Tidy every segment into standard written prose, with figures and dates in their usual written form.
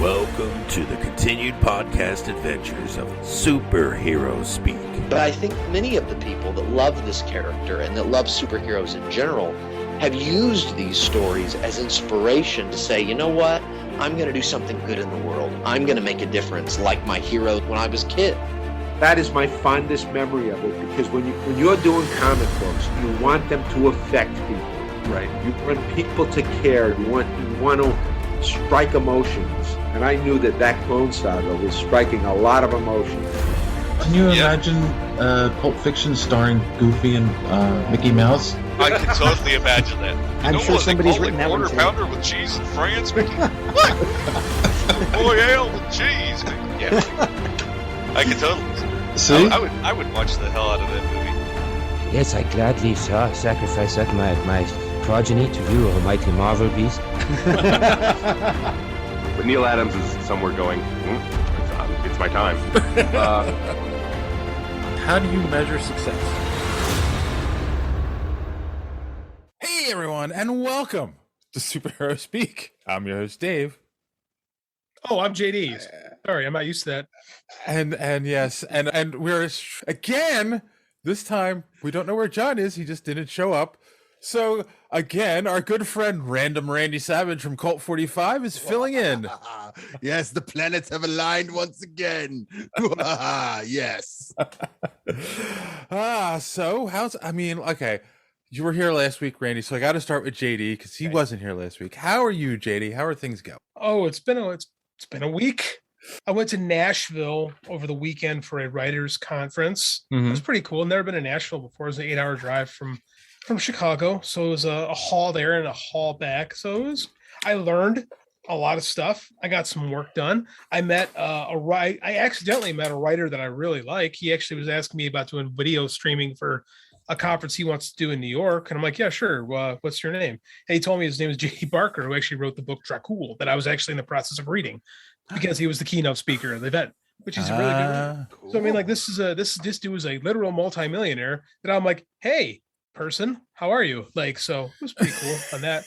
Welcome to the continued podcast adventures of Superhero Speak. But I think many of the people that love this character and that love superheroes in general have used these stories as inspiration to say, you know what? I'm going to do something good in the world. I'm going to make a difference like my hero when I was a kid. That is my fondest memory of it, because when you're doing comic books, you want them to affect people, right? You want people to care. You want to strike emotions, and I knew that Clone Saga was striking a lot of emotions. Can you imagine Pulp Fiction starring Goofy and Mickey Mouse? I can totally imagine that. I'm sure somebody's written that one quarter too. pounder with cheese in France, Mickey? What? Boy, ale with cheese, Mickey. Yeah, I can totally. See? I would watch the hell out of that movie. Yes, I gladly sacrifice up my progeny to you, almighty Marvel beast. But Neil Adams is somewhere going, it's my time. How do you measure success? Hey everyone, and welcome to Superhero Speak. I'm your host, Dave. Oh, I'm JD. Sorry, I'm not used to that. And yes, and we're again, this time we don't know where John is, he just didn't show up. So again, our good friend Random Randy Savage from Cult 45 is filling in. Yes, the planets have aligned once again. Yes. So okay. You were here last week, Randy, so I got to start with JD because he wasn't here last week. How are you, JD? How are things going? Oh, it's been a week. I went to Nashville over the weekend for a writers' conference. It was pretty cool. Never been to Nashville before. It was an 8-hour drive from Chicago, so it was a haul there and a haul back. So I learned a lot of stuff. I got some work done. I met I accidentally met a writer that I really like. He actually was asking me about doing video streaming for a conference he wants to do in New York, and I'm like, yeah, sure. What's your name? And he told me his name is J.D. Barker, who actually wrote the book Dracul that I was actually in the process of reading because he was the keynote speaker at the event, which is really good. Cool. So I mean, like, this dude was a literal multimillionaire that I'm like, hey, person, how are you? Like, so it was pretty cool on that.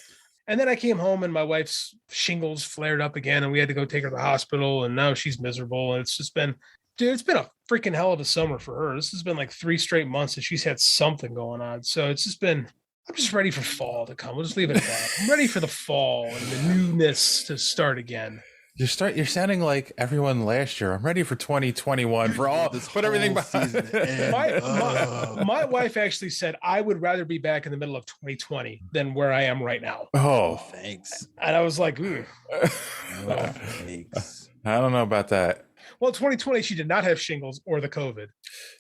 And then I came home and my wife's shingles flared up again, and we had to go take her to the hospital, and now she's miserable. And it's been a freaking hell of a summer for her. This has been like 3 straight months that she's had something going on. So I'm just ready for fall to come. We'll just leave it at that. I'm ready for the fall and the newness to start again. You're sounding like everyone last year. I'm ready for 2021 for all this. Put everything behind. My wife actually said I would rather be back in the middle of 2020 than where I am right now. Oh, thanks. And I was like, ooh. Thanks. I don't know about that. Well, 2020, she did not have shingles or the COVID.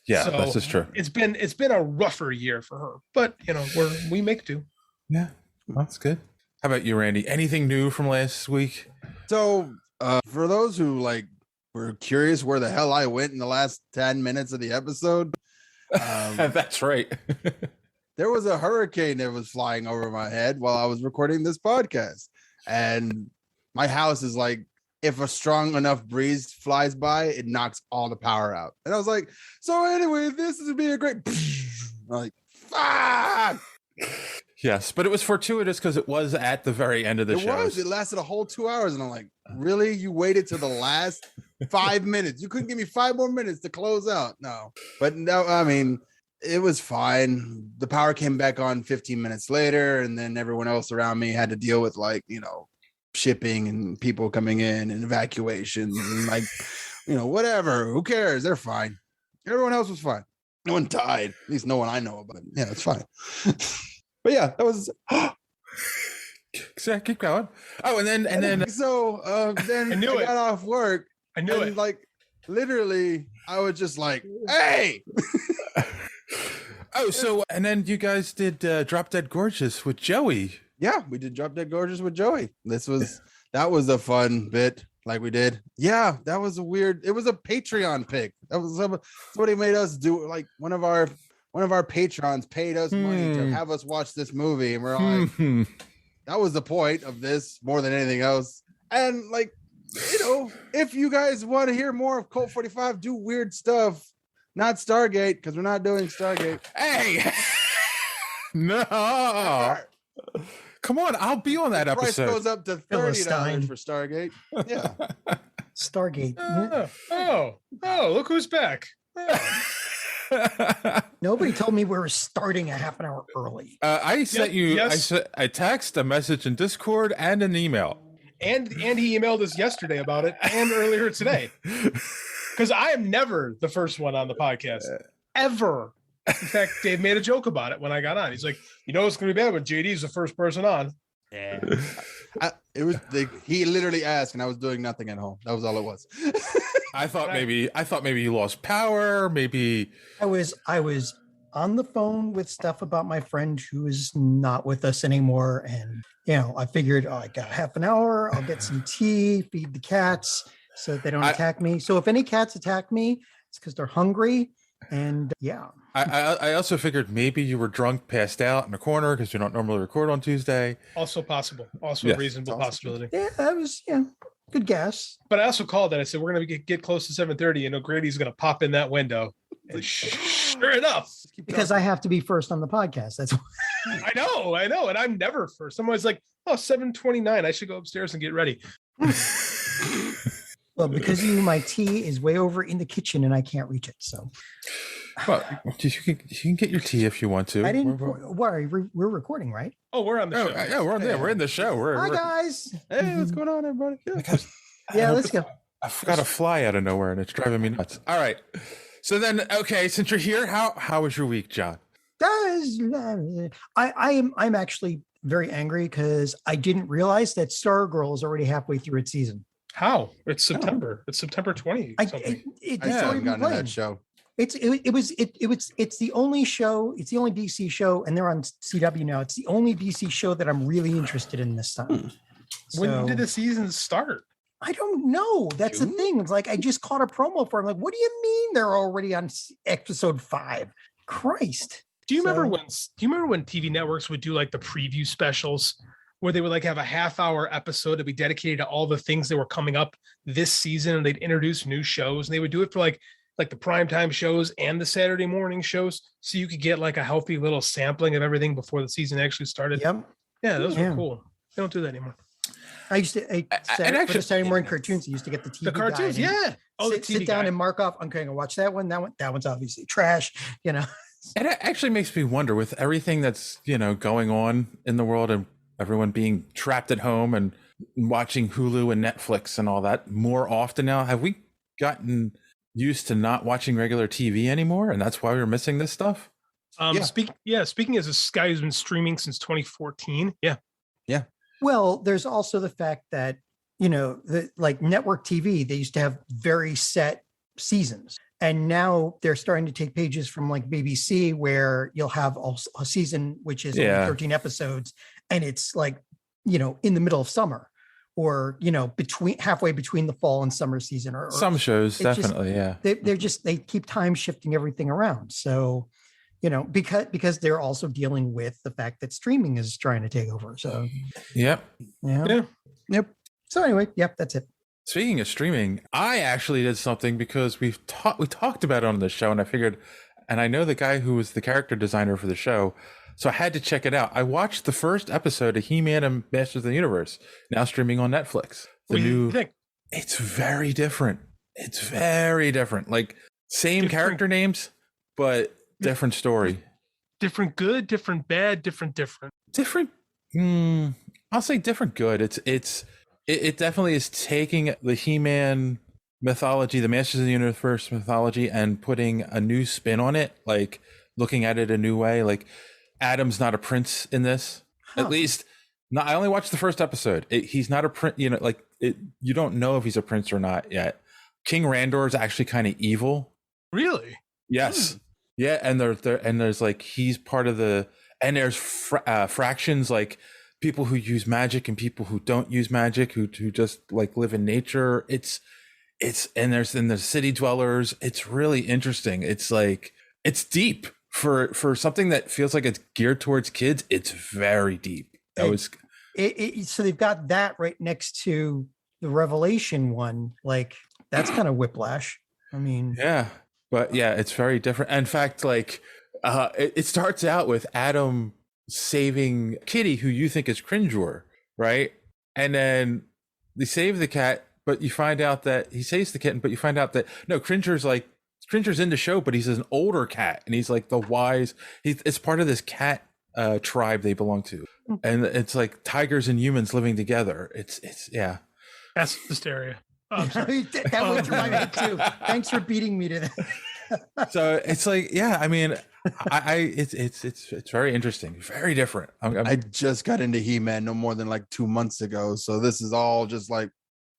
Yeah, so this is true. It's been a rougher year for her, but we make do. Yeah, that's good. How about you, Randy? Anything new from last week? So, for those who were curious where the hell I went in the last 10 minutes of the episode, that's right. There was a hurricane that was flying over my head while I was recording this podcast, and my house is like, if a strong enough breeze flies by, it knocks all the power out. And I was like, so anyway, this is be a great like, fuck. Yes, but it was fortuitous because it was at the very end of the show. It lasted a whole 2 hours, and I'm like, really? You waited to the last 5 minutes? You couldn't give me 5 more minutes to close out? No. But no, I mean, it was fine. The power came back on 15 minutes later, and then everyone else around me had to deal with shipping and people coming in and evacuations and whatever. Who cares? They're fine. Everyone else was fine. No one died. At least no one I know about. Yeah, it's fine. But yeah, that was. Keep going. Oh, and then then I got off work. I knew it. Literally, I was just like, "Hey." Oh, so and then you guys did Drop Dead Gorgeous with Joey. Yeah, we did Drop Dead Gorgeous with Joey. That was a fun bit. We did. Yeah, that was it was a Patreon pick. That was somebody made us do. One of our patrons paid us money to have us watch this movie, and we're like, that was the point of this more than anything else. And if you guys want to hear more of Cult 45, do weird stuff, not Stargate, because we're not doing Stargate. Hey, no. Come on, I'll be on that Price episode. goes up to Philistine. $30 for Stargate. Yeah. Stargate. Oh, look who's back. Nobody told me we were starting a half an hour early. I sent you yes. a text, a message in Discord, and an email. And he emailed us yesterday about it and earlier today. Because I am never the first one on the podcast. Ever. In fact, Dave made a joke about it when I got on. He's like, you know it's gonna be bad when JD's the first person on. Yeah. He literally asked, and I was doing nothing at home. That was all it was. I thought maybe you lost power. Maybe I was on the phone with stuff about my friend who is not with us anymore, and I figured, I got half an hour. I'll get some tea, feed the cats so that they don't attack me. So if any cats attack me, it's because they're hungry. And I also figured maybe you were drunk, passed out in a corner because you don't normally record on Tuesday. Also possible. Also a reasonable possibility. Yeah, that was good guess. But I also called and I said, we're going to get close to 7:30 and O'Grady's going to pop in that window. And sure enough. Because I have to be first on the podcast. That's why. I know. And I'm never first. Someone's like, 7:29. I should go upstairs and get ready. Well, because of you, my tea is way over in the kitchen and I can't reach it. So, well, you can get your tea if you want to. I didn't. Worry, we're recording, right? Oh, we're on the show. Yeah, we're on there. We're in the show. Hi, guys. Hey, what's going on, everybody? Yeah, let's go. I forgot a fly out of nowhere and it's driving me nuts. All right. So then, okay, since you're here, how was your week, John? I'm actually very angry because I didn't realize that Stargirl is already halfway through its season. How? It's September. It's September 20. I still haven't gotten to that show. It's the only show. It's the only DC show, and they're on CW now. It's the only DC show that I'm really interested in this time. When did the season start? I don't know. That's June? the thing. It's like I just caught a promo for it. I'm like, what do you mean they're already on episode 5? Christ. Do you remember when TV networks would do like the preview specials where they would like have a half-hour episode to be dedicated to all the things that were coming up this season, and they'd introduce new shows, and they would do it for like the primetime shows and the Saturday morning shows, so you could get like a healthy little sampling of everything before the season actually started. Yep. Yeah, those were cool. They don't do that anymore. I used to for the Saturday morning cartoons. I used to get the TV. The cartoons, guide and sit down guide. and mark off. I'm going to watch that one. That one's obviously trash. And it actually makes me wonder, with everything that's going on in the world and everyone being trapped at home and watching Hulu and Netflix and all that more often now, have we gotten used to not watching regular TV anymore, and that's why we're missing this stuff? Speaking as a guy who's been streaming since 2014. Yeah. Well, there's also the fact that, like network TV, they used to have very set seasons. And now they're starting to take pages from like BBC, where you'll have a season, which is only 13 episodes. And it's like, in the middle of summer, or, halfway between the fall and summer season. Or some shows, definitely. They keep time shifting everything around. So, because they're also dealing with the fact that streaming is trying to take over. So, Yep. So anyway, that's it. Speaking of streaming, I actually did something because we talked about it on the show, and I figured, and I know the guy who was the character designer for the show, so I had to check it out. I watched the first episode of He-Man and Masters of the Universe, now streaming on Netflix. What do you think? It's very different. It's very different. Like same character names, but different story. Different good, different bad, different. Different. I'll say different good. It definitely is taking the He-Man mythology, the Masters of the Universe mythology, and putting a new spin on it, like looking at it a new way. Like Adam's not a prince in this. At least, I only watched the first episode. He's not a prince, you don't know if he's a prince or not yet. King Randor is actually kind of evil. Really? Yes. Yeah, and there's like he's part of and there's fractions, like people who use magic and people who don't use magic, who just like live in nature. And there's the city dwellers. It's really interesting. It's like it's deep for something that feels like it's geared towards kids. It's very deep. So they've got that right next to the Revelation one. Like that's kind of whiplash. I mean, yeah. But yeah, it's very different. In fact, like it starts out with Adam saving Kitty, who you think is Cringeur, right? And then they save the cat, but you find out that he saves the kitten, but you find out that no, Cringer's in the show, but he's an older cat, and he's like the wise. It's part of this cat tribe they belong to, and it's like tigers and humans living together. It's yeah. That's hysteria. Oh, I'm sorry. That went through my head too. Thanks for beating me to that. So it's like, yeah, I mean, it's very interesting, very different. I just got into He-Man no more than like 2 months ago, so this is all just like,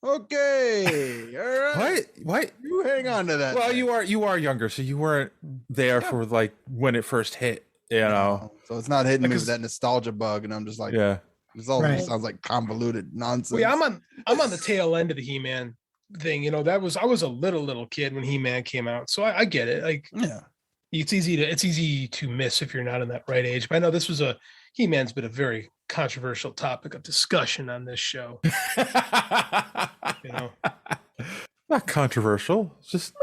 okay, all right. What? You hang on to that. Well, you are younger, so you weren't there for like when it first hit, you know. So it's not hitting me with that nostalgia bug, and I'm just like, yeah, this all sounds like convoluted nonsense. Well, yeah, I'm on the tail end of the He-Man thing. You know, I was a little kid when He-Man came out, so I get it. Like, yeah, it's easy to miss if you're not in that right age. But I know this was He-Man's been a very controversial topic of discussion on this show. You know, not controversial. Just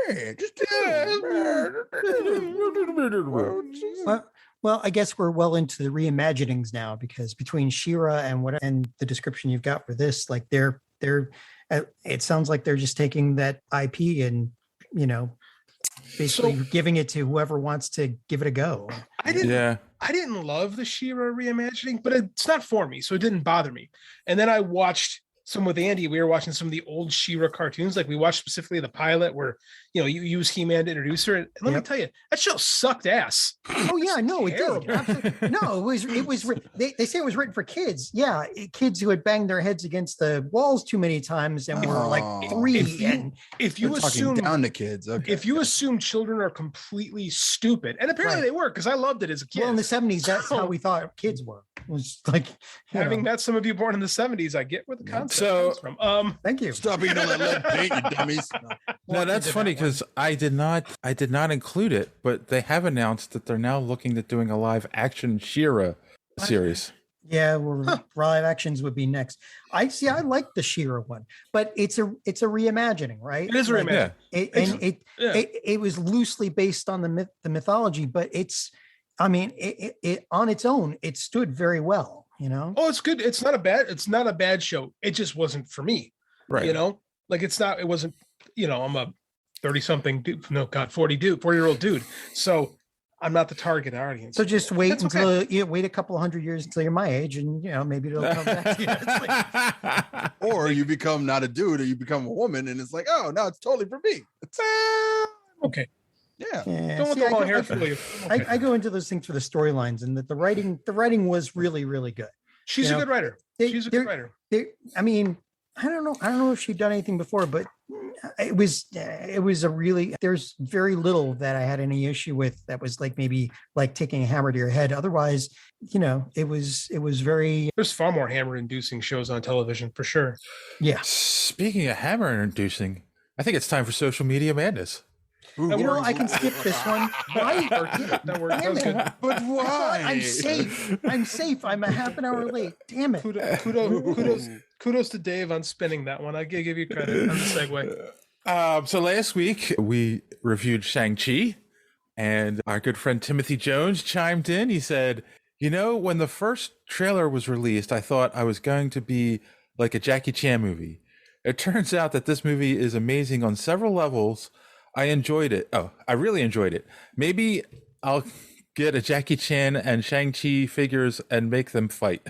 well, I guess we're well into the reimaginings now, because between Shira and the description you've got for this, like they're it sounds like they're just taking that IP and, you know, basically giving it to whoever wants to give it a go. I didn't love the Shira reimagining, but it's not for me, so it didn't bother me. And then I watched some with Andy. We were watching some of the old Shira cartoons. Like we watched specifically the pilot where, you know, you use He-Man to introduce her. And let me tell you, that show sucked ass. Oh yeah, no, it did. Absolutely. No, it was. They say it was written for kids. Yeah, kids who had banged their heads against the walls too many times and were like 3. If you assume down to kids, okay. If you assume children are completely stupid, and apparently they were, because I loved it as a kid. Well, in the 70s, that's how we thought kids were. It was like having met some of you born in the 70s, I get where the concept comes from. Thank you. Stop eating all that lead paint, you dummies. No, that's funny because I did not include it, but they have announced that they're now looking at doing a live action Shira series. Yeah, live actions would be next. I like the Shira one, but it's a reimagining, right? It is a reimagining. It was loosely based on the mythology, but it on its own, it stood very well, you know? Oh, it's good. It's not a bad show. It just wasn't for me. Right. You know, like it wasn't, you know, I'm a 30-something dude. No, God, 40-year-old dude. So I'm not the target audience. So just wait wait a couple of 100 years until you're my age, and you know, maybe it'll come back to you. Or you become not a dude, or you become a woman, and it's like, oh, no, it's totally for me. Okay. Yeah. Don't want the long hair for you. I go into those things for the storylines, and that the writing was really, really good. She's a good writer. She's a good writer. I mean, I don't know if she'd done anything before, but it was a really, there's very little that I had any issue with that was like maybe like taking a hammer to your head. Otherwise, you know, it was very. There's far more hammer inducing shows on television for sure. Yeah. Speaking of hammer inducing, I think it's time for social media madness. You know, I can skip this one. Why? That worked. That was good. But why? I'm safe. I'm a half an hour late. Damn it. Kudos to Dave on spinning that one. I give you credit on the segue. So last week we reviewed Shang-Chi, and our good friend Timothy Jones chimed in. He said, you know, when the first trailer was released, I thought I was going to be like a Jackie Chan movie. It turns out that this movie is amazing on several levels. I enjoyed it. Oh, I really enjoyed it. Maybe I'll get a Jackie Chan and Shang-Chi figures and make them fight.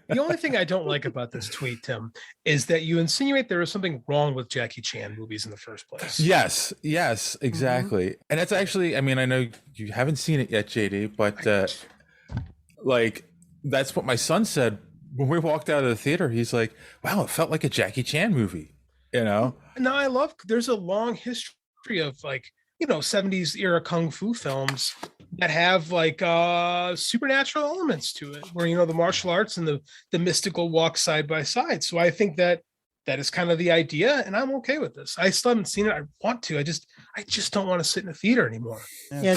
The only thing I don't like about this tweet, Tim, is that you insinuate there is something wrong with Jackie Chan movies in the first place. Yes, exactly. Mm-hmm. And that's actually, I mean, I know you haven't seen it yet, JD, but like that's what my son said when we walked out of the theater. He's like, wow, it felt like a Jackie Chan movie, you know? No, there's a long history of like, you know, 70s era kung fu films that have like supernatural elements to it, where, you know, the martial arts and the mystical walk side by side. So I think that is kind of the idea, and I'm okay with this. I still haven't seen it. I want to. I just don't want to sit in a theater anymore. Yeah,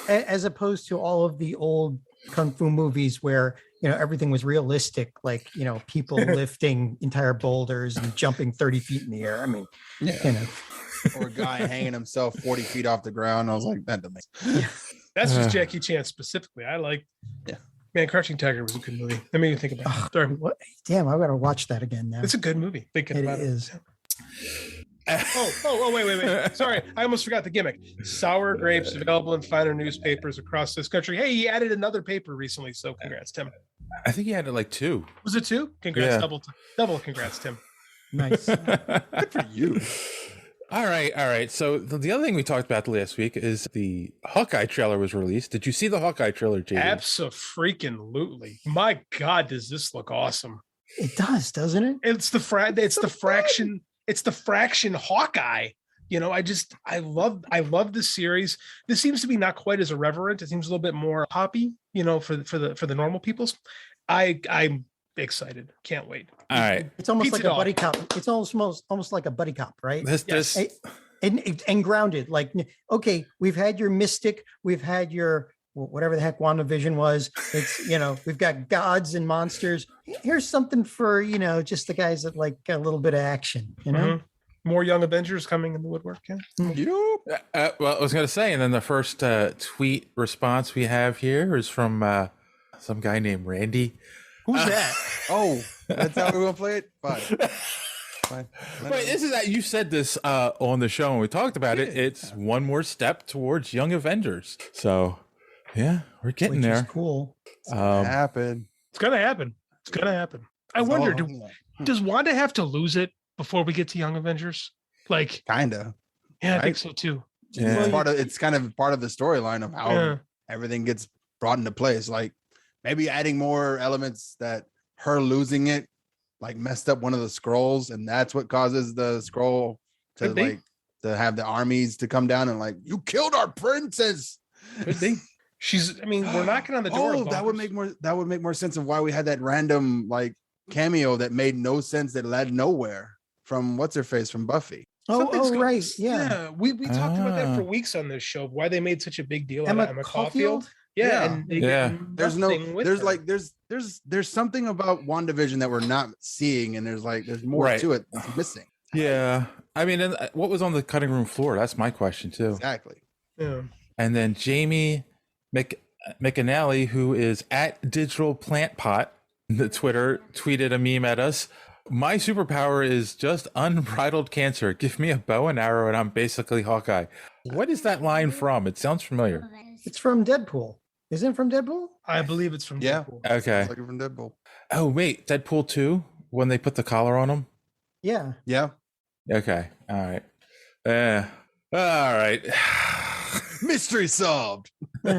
as opposed to all of the old kung fu movies where, you know, everything was realistic, like, you know, people lifting entire boulders and jumping 30 feet in the air. I mean, you know. Or a guy hanging himself 40 feet off the ground. I was like, that doesn't make sense. That's just Jackie Chan specifically. I like. Yeah. Man, Crouching Tiger was a good movie. Let me think about it. Sorry. What? Damn, I gotta watch that again now. It's a good movie. Thinking about it. Is. Wait. Sorry, I almost forgot the gimmick. Sour grapes available in finer newspapers across this country. Hey, he added another paper recently, so congrats, Tim. I think he had it like 2. Was it 2? Congrats, Yeah. double congrats, Tim. Nice. Good for you. All right. So the other thing we talked about last week is the Hawkeye trailer was released. Did you see the Hawkeye trailer, JD? Abso-freaking-lutely. My God, does this look awesome? It does, doesn't it? It's the fraction. It's the fraction Hawkeye. You know, I love this series. This seems to be not quite as irreverent. It seems a little bit more poppy, you know, for the normal peoples. I'm excited. Can't wait. All right. It's almost Pizza like dog. a buddy cop. It's almost like a buddy cop, right? This And grounded. Like, okay, we've had your Mystic, we've had your whatever the heck WandaVision was. It's, you know, we've got gods and monsters. Here's something for, you know, just the guys that like a little bit of action, you know? More Young Avengers coming in the woodwork. Yeah. well, I was going to say, and then the first tweet response we have here is from some guy named Randy. Who's that? Oh, that's how we're gonna play it. Fine. Wait, this is that you said this on the show and we talked about it. It's one more step towards Young Avengers. So, yeah, we're getting Which there. is cool. It's gonna happen. It's gonna happen. I wonder, does Wanda have to lose it before we get to Young Avengers? Like, Kinda. yeah, I think so too. Yeah. It's kind of part of the storyline of how everything gets brought into place. Like maybe adding more elements that her losing it like messed up one of the scrolls, and that's what causes the scroll to to have the armies to come down and like, you killed our princess. Could be. We're knocking on the door. Oh, that would make more sense of why we had that random like cameo that made no sense, that led nowhere, from what's her face from Buffy. Right. Yeah. We talked about that for weeks on this show. Why they made such a big deal out of Emma Caulfield. Yeah. There's there's something about WandaVision that we're not seeing, and there's more to it that's missing. Yeah. I mean, and what was on the cutting room floor? That's my question too. Exactly. Yeah. And then Jamie McAnally, who is at Digital Plant Pot, the Twitter, tweeted a meme at us. My superpower is just unbridled cancer. Give me a bow and arrow and I'm basically Hawkeye. What is that line from? It sounds familiar. It's from Deadpool. Isn't it from Deadpool? I believe it's from Deadpool. Okay. It's like from Deadpool. Oh, wait. Deadpool 2? When they put the collar on him? Yeah. Yeah. Okay. All right. All right. Mystery solved. All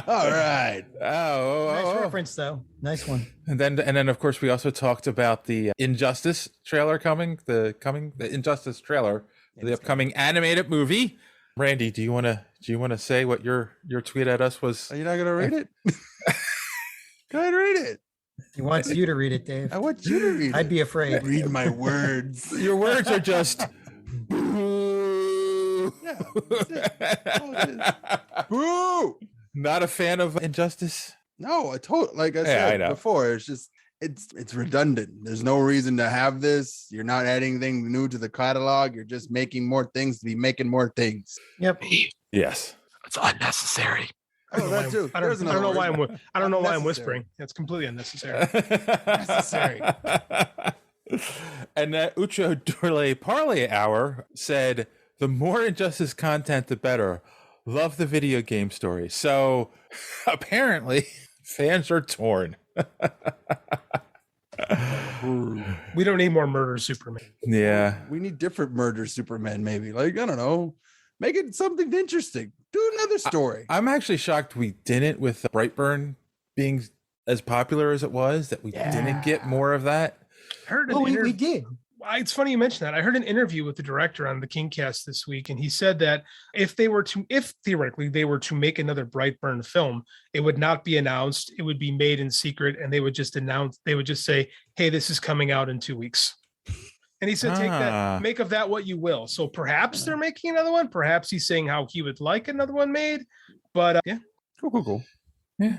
right. Nice reference, though. Nice one. And then, of course, we also talked about the Injustice trailer coming. The Injustice trailer, the upcoming animated movie. Randy, do you want to say what your tweet at us was? Are you not gonna read it? Go ahead, read it. He wants you to read it, Dave. I want you to read it. I'd be afraid. Read my words. Your words are just. Yeah, that's it. Boo! Not a fan of Injustice? No, like I said before, it's just it's redundant. There's no reason to have this. You're not adding anything new to the catalog. You're just making more things to be making more things. Yep. Yes. It's unnecessary. Oh, that too. I don't know why I'm whispering. It's completely unnecessary. Necessary. And Ucho Dorle Parlay Hour said, the more Injustice content, the better. Love the video game story. So apparently fans are torn. We don't need more murder Superman. Yeah. We need different murder Superman, maybe. Like, I don't know. Make it something interesting. Do another story. I'm actually shocked we didn't, with Brightburn being as popular as it was, that we didn't get more of that. We did. It's funny you mentioned that. I heard an interview with the director on the Kingcast this week, and he said that if theoretically they were to make another Brightburn film, it would not be announced. It would be made in secret, and they would just say, hey, this is coming out in 2 weeks. And he said, take that, make of that what you will. So perhaps they're making another one. Perhaps he's saying how he would like another one made. But yeah. Cool. Yeah.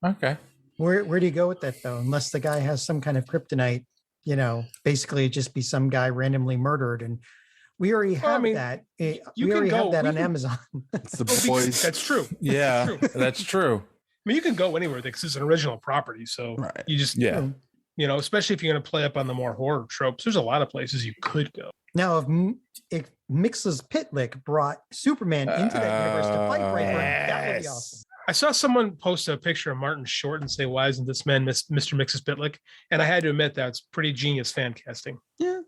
Okay. Where do you go with that, though? Unless the guy has some kind of kryptonite, basically just be some guy randomly murdered. And we already have that. We already have that on Amazon. It's the boys. That's true. Yeah, that's true. mean, you can go anywhere because it's an original property. So you just, especially if you're going to play up on the more horror tropes, there's a lot of places you could go. Now, if Mix's Pitlick brought Superman into that universe to fight Brightburn, that would be awesome. I saw someone post a picture of Martin Short and say, "Why isn't this man Mr. Mix's Pitlick?" And I had to admit that's pretty genius fan casting. Yeah,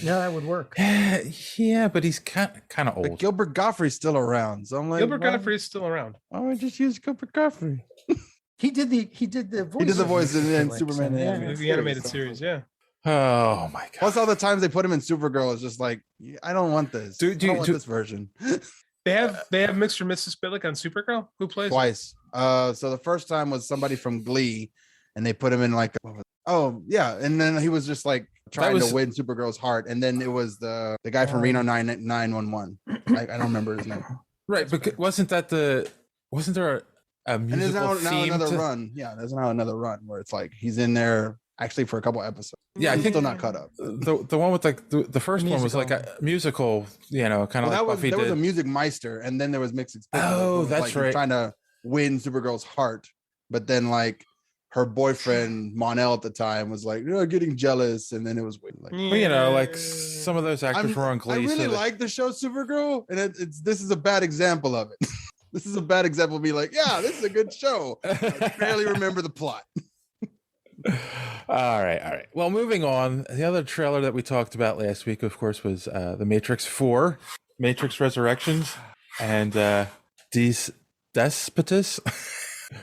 that would work. Yeah, but he's kind of old. But Gilbert Gottfried's still around, so I'm like, Gilbert Gottfried's still around. Why don't we just use Gilbert Gottfried? He did the voice. He did the voice in Superman the animated series. Yeah. Oh my god! Plus, all the times they put him in Supergirl is just like, I don't want this. I don't want this version. They have Mr. and Mrs. Pitlick on Supergirl. Who plays twice? So the first time was somebody from Glee, and they put him in like, and then he was just like trying to win Supergirl's heart, and then it was the guy from Reno 911. I don't remember his name. Right, but wasn't there a musical and there's now theme another run? Yeah, there's now another run where it's like he's in there actually for a couple episodes. Yeah, I think still not caught up. The one with like the first one was like a musical, kind of like Buffy there did. was a Music Meister, and then there was Mixed. Oh, that's right. Trying to win Supergirl's heart, but then like her boyfriend Mon-El at the time was like, getting jealous, and then it was like, like some of those actors were on Glee. I really like the show Supergirl, and this is a bad example of it. This is a bad example of me like, this is a good show. I barely remember the plot. All right. Well, moving on. The other trailer that we talked about last week, of course, was The Matrix 4, Matrix Resurrections, and Despotus,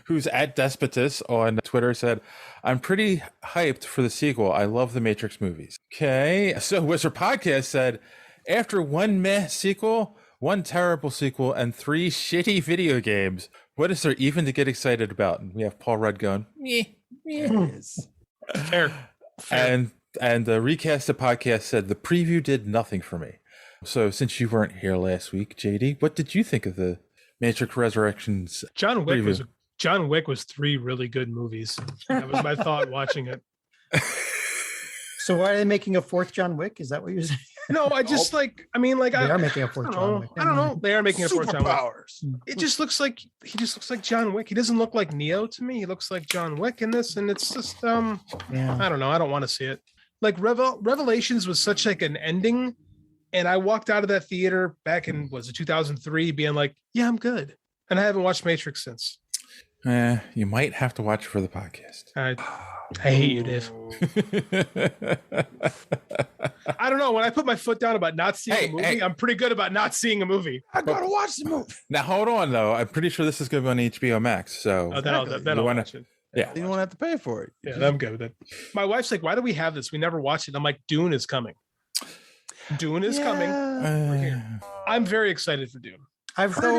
who's at Despotus on Twitter, said, "I'm pretty hyped for the sequel. I love the Matrix movies." Okay. So Wizard Podcast said, after one meh sequel, one terrible sequel, and 3 shitty video games, what is there even to get excited about? And we have Paul Rudd going, meh. Fair. And the Recasted Podcast said the preview did nothing for me. So since you weren't here last week, JD, what did you think of the Matrix Resurrections? John Wick was 3 really good movies. That was my thought watching it. So why are they making a 4th John Wick? Is that what you're saying? No, I just they are making a 4th John Wick. I don't know. They are making a 4th John Wick. Superpowers. He just looks like John Wick. He doesn't look like Neo to me. He looks like John Wick in this, and it's just I don't know. I don't want to see it. Like Revelations was such like an ending, and I walked out of that theater back in 2003, being like, yeah, I'm good, and I haven't watched Matrix since. You might have to watch it for the podcast. I hate you, Dave. I don't know. When I put my foot down about not seeing a movie, I'm pretty good about not seeing a movie. I gotta watch the movie. Now hold on, though. I'm pretty sure this is going to be on HBO Max. So then I'll watch it. Yeah, you don't have to pay for it. Yeah, I'm good with it. My wife's like, "Why do we have this? We never watched it." I'm like, "Dune is coming. Dune is coming. We're here." I'm very excited for Dune. I've heard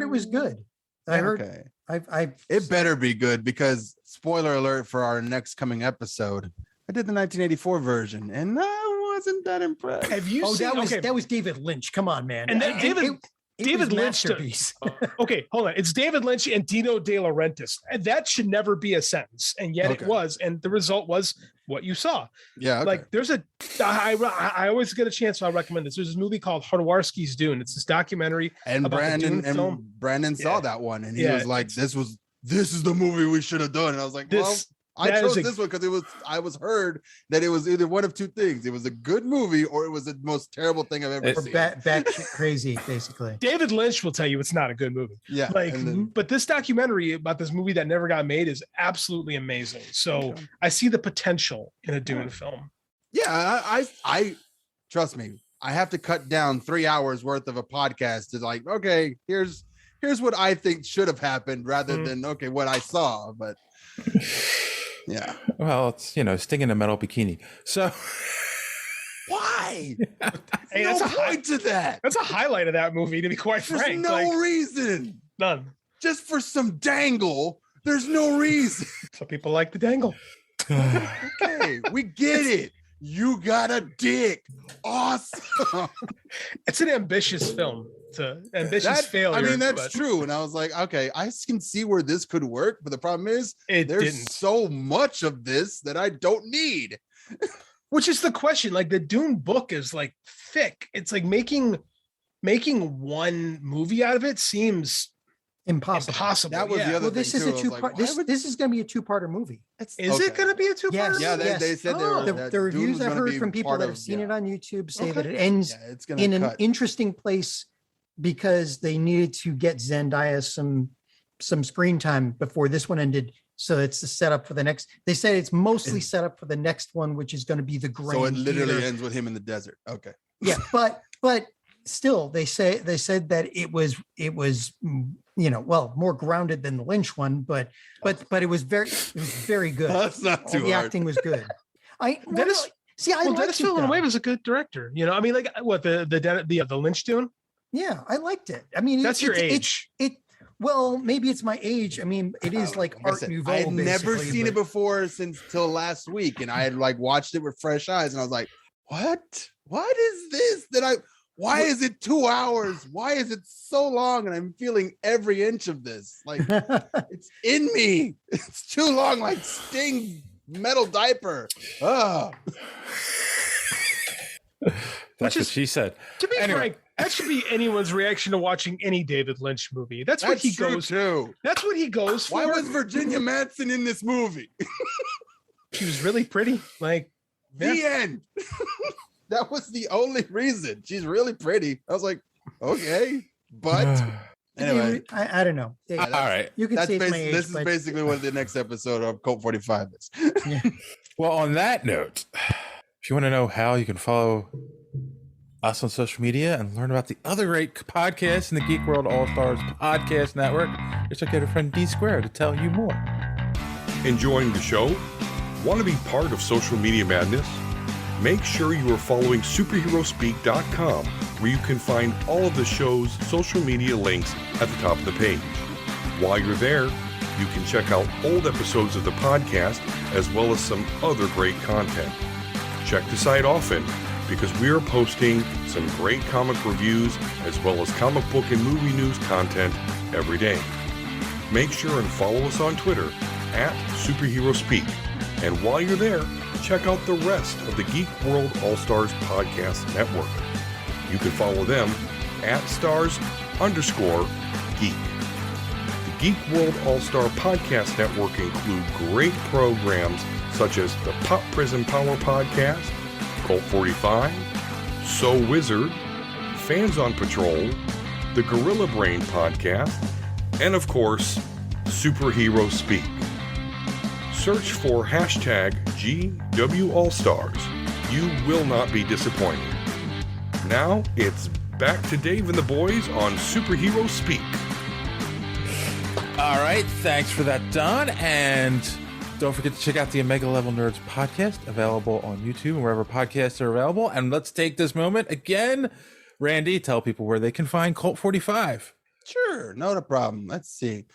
it was good. It better be good, because spoiler alert for our next coming episode, I did the 1984 version and I wasn't that impressed. Have you seen that was David Lynch. Come on, man. And David Lynch. Okay, hold on. It's David Lynch and Dino De Laurentiis. And that should never be a sentence. And yet it was. And the result was what you saw. Yeah. Okay. Like there's I always get a chance, so I recommend this. There's this movie called Harwarski's Dune. It's this documentary. And Brandon saw that one, and he was like, this is the movie we should have done. And I was like, I chose this one because I was heard that it was either one of two things. It was a good movie or it was the most terrible thing I've ever seen. Batshit crazy, basically. David Lynch will tell you it's not a good movie. Yeah. But this documentary about this movie that never got made is absolutely amazing. So I see the potential in a Dune film. Yeah, I trust me. I have to cut down 3 hours worth of a podcast to like, okay, here's what I think should have happened rather than what I saw. But yeah. Well, it's sting in a metal bikini. So why? Hey, no point to that. That's a highlight of that movie, to be quite frank. There's no reason. None. Just for some dangle. There's no reason. Some people like the dangle. Okay, we get it. You got a dick. Awesome. It's an ambitious film. It's an ambitious failure. I mean, that's true. And I was like, okay, I can see where this could work. But the problem is there's so much of this that I don't need. Which is the question. Like the Dune book is like thick. It's like making one movie out of it seems Impossible. That was the other Well, this thing is too. a I was two-part. like, This is going to be a two-parter movie. Is it going to be a two-parter? Yes. Yeah, they said the reviews I've heard from people that have seen it on YouTube say that it ends in an interesting place because they needed to get Zendaya some screen time before this one ended. So it's the setup for the next. They said it's mostly set up for the next one, which is going to be the grand. So it literally theater. ends with him in the desert. Okay. Yeah, but still, they said that it was more grounded than the Lynch one, but it was very good. That's not too The hard. acting was good. Dennis Villeneuve is a good director. You know, I mean, like what the Lynch Dune. Yeah, I liked it. I mean, that's your age. Well, maybe it's my age. I mean, it is like Art Nouveau. I had never seen it before till last week, and I had like watched it with fresh eyes, and I was like, "What? What is this? Why is it 2 hours? Why is it so long?" And I'm feeling every inch of this. Like it's in me. It's too long, like Sting metal diaper. Oh. That's what she said. To be frank, that should be anyone's reaction to watching any David Lynch movie. That's what he goes to. That's what he goes for. Why was Virginia Madsen in this movie? She was really pretty. Like the end. That was the only reason. She's really pretty. I was like, okay, but anyway, I don't know. All right, you can say it's my age. This is basically what the next episode of Cult 45 is. Yeah. Well, on that note, if you want to know how you can follow us on social media and learn about the other great podcasts in the Geek World All Stars Podcast Network, just check out our friend D Square to tell you more. Enjoying the show? Want to be part of social media madness? Make sure you are following superheroespeak.com, where you can find all of the show's social media links at the top of the page. While you're there, you can check out old episodes of the podcast as well as some other great content. Check the site often, because we are posting some great comic reviews as well as comic book and movie news content every day. Make sure and follow us on Twitter at SuperheroSpeak. And while you're there, check out the rest of the Geek World All-Stars Podcast Network. You can follow them at stars_geek. The Geek World All-Star Podcast Network include great programs such as the Pop Prison Power Podcast, Cult 45, So Wizard, Fans on Patrol, the Gorilla Brain Podcast, and of course, Superhero Speak. Search for hashtag GWAllStars. You will not be disappointed. Now it's back to Dave and the boys on Superhero Speak. All right, thanks for that, Don. And don't forget to check out the Omega Level Nerds podcast, available on YouTube and wherever podcasts are available. And let's take this moment again. Randy, tell people where they can find Cult 45. Sure, not a problem. Let's see.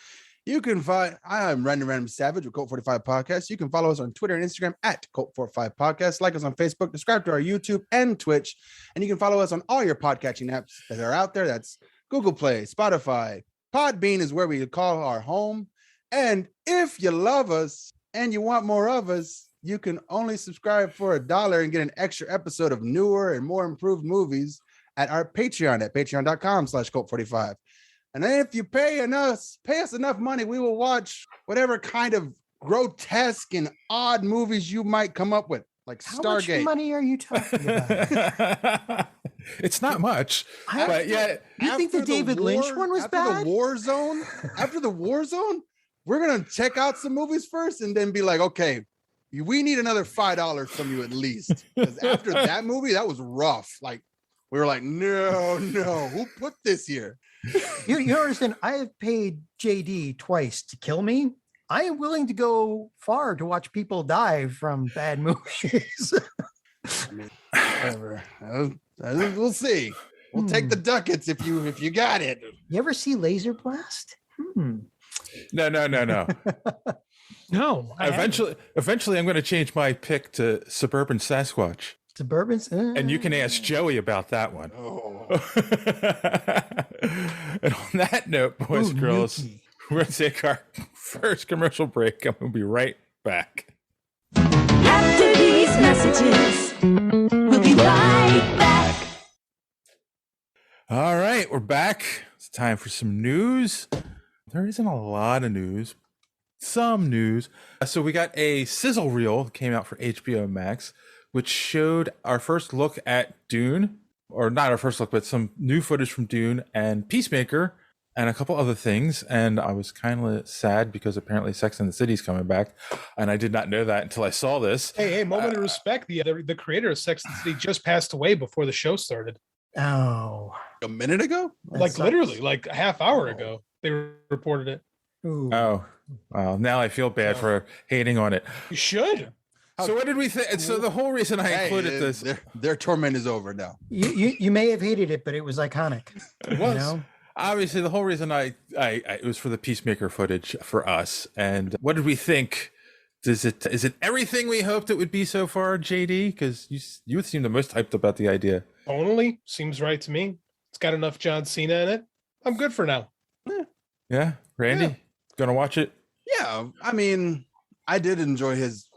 You can find, I'm Random Savage with Cult 45 Podcast. You can follow us on Twitter and Instagram at Cult 45 Podcast. Like us on Facebook, subscribe to our YouTube and Twitch. And you can follow us on all your podcatching apps that are out there. That's Google Play, Spotify. Podbean is where we call our home. And if you love us and you want more of us, you can only subscribe for $1 and get an extra episode of newer and more improved movies at our Patreon at patreon.com/Cult45. And then if you pay us enough money, we will watch whatever kind of grotesque and odd movies you might come up with, like Stargate. How much money are you talking about? It's not much, but yeah. You think the David Lynch one was bad? After the War Zone, we're gonna check out some movies first, and then be like, okay, we need another $5 from you at least. Because after that movie, that was rough. Like we were like, no, who put this here? You understand? I have paid JD twice to kill me. I am willing to go far to watch people die from bad movies. Whatever. We'll see. We'll take the ducats if you got it. You ever see Laser Blast? No. No. Eventually, I'm going to change my pick to Suburban Sasquatch. Suburbans, and you can ask Joey about that one. Oh. And on that note, boys and girls, we're going to take our first commercial break, and we'll be right back. After these messages, we'll be right back. All right, we're back. It's time for some news. There isn't a lot of news. Some news. So we got a sizzle reel came out for HBO Max, which showed our first look at Dune, or not our first look, but some new footage from Dune and Peacemaker and a couple other things. And I was kind of sad because apparently Sex and the City's coming back, and I did not know that until I saw this. Hey, moment of respect. The creator of Sex and the City just passed away before the show started. Oh, a minute ago? Like literally, like a half hour ago, they reported it. Ooh. Oh, well, now I feel bad for hating on it. You should. So what did we think? So the whole reason I included this, their torment is over now. You may have hated it, but it was iconic. It was. You know? Obviously, the whole reason I it was for the Peacemaker footage for us. And what did we think? Is it everything we hoped it would be so far, JD? Because you seem the most hyped about the idea. Only seems right to me. It's got enough John Cena in it. I'm good for now. Yeah, Randy, gonna watch it? Yeah, I mean, I did enjoy his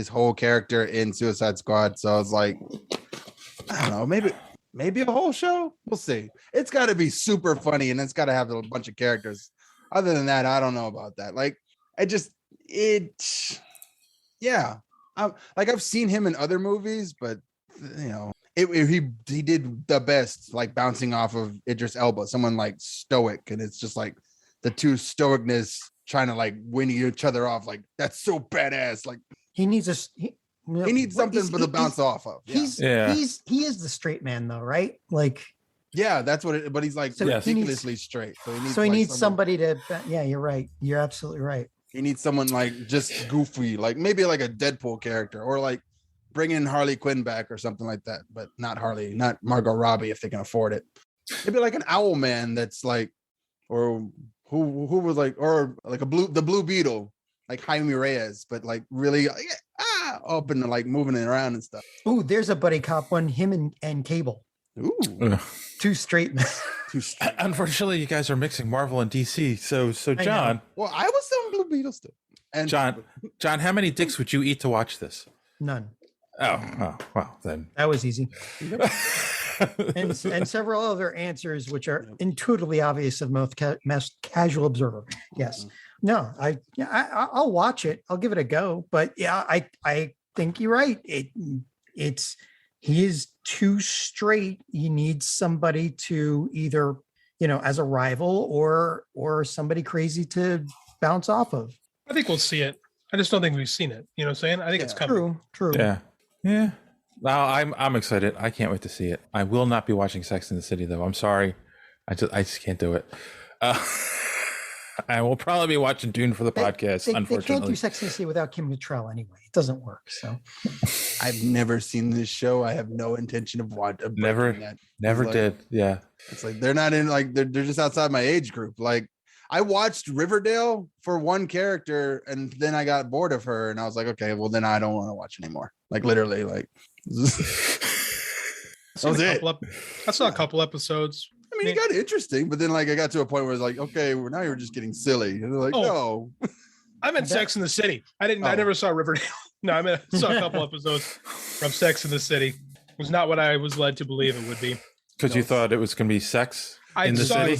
whole character in Suicide Squad. So I was like, I don't know, maybe a whole show. We'll see. It's got to be super funny, and it's got to have a bunch of characters. Other than that, I don't know about that. Like, yeah. I've seen him in other movies, but you know, he did the best, like bouncing off of Idris Elba, someone like stoic, and it's just like the two stoicness trying to like win each other off. Like, that's so badass. Like, he needs he needs something to bounce off of. He is the straight man though, right? Like, yeah, that's what it, but he's like ridiculously straight. So he needs somebody to, yeah, you're right. You're absolutely right. He needs someone like just goofy, like maybe like a Deadpool character, or like bring in Harley Quinn back or something like that, but not Margot Robbie if they can afford it. Maybe like an Owl Man that's like, or who was like, or like the Blue Beetle, like Jaime Reyes, but like really up and like moving it around and stuff. Ooh, there's a buddy cop one, him and Cable. Ooh, two straight men. Unfortunately, you guys are mixing Marvel and DC. So John. Well, I was on Blue Beetle still. And John, how many dicks would you eat to watch this? None. Oh, well then. That was easy. and several other answers which are intuitively obvious of most casual observer. Yes. No, I'll watch it. I'll give it a go. But yeah, I think you're right. He is too straight. He needs somebody to either, as a rival or somebody crazy to bounce off of. I think we'll see it. I just don't think we've seen it. You know what I'm saying? I think it's coming. True. Yeah. Now I'm excited. I can't wait to see it. I will not be watching Sex and the City though. I'm sorry. I just can't do it. I will probably be watching Dune for the podcast. Unfortunately, they can't do Sex and the City without Kim Cattrall anyway. It doesn't work. So I've never seen this show. I have no intention of watching. Never did. Yeah. It's like they're not in. Like they're just outside my age group. Like I watched Riverdale for one character, and then I got bored of her, and I was like, okay, well then I don't want to watch anymore. Like literally, like. That was it. I saw a couple episodes. I mean, it got interesting, but then like I got to a point where it's like, okay, well now you're just getting silly. And they're like, no. I meant Sex in the City. I never saw Riverdale. No, I saw a couple episodes from Sex in the City. It was not what I was led to believe it would be. Because you thought it was going to be sex in the city.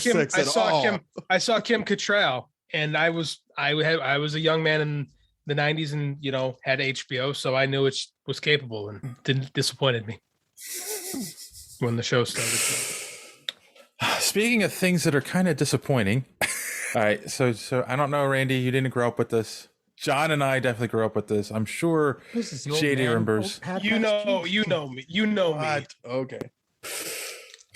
I saw Kim Cattrall, and I was a young man in the 90s, and had HBO, so I knew it was capable, and didn't disappointed me when the show started. Speaking of things that are kind of disappointing, all right. So I don't know, Randy, you didn't grow up with this. John and I definitely grew up with this. I'm sure JD remembers. You know me. Okay.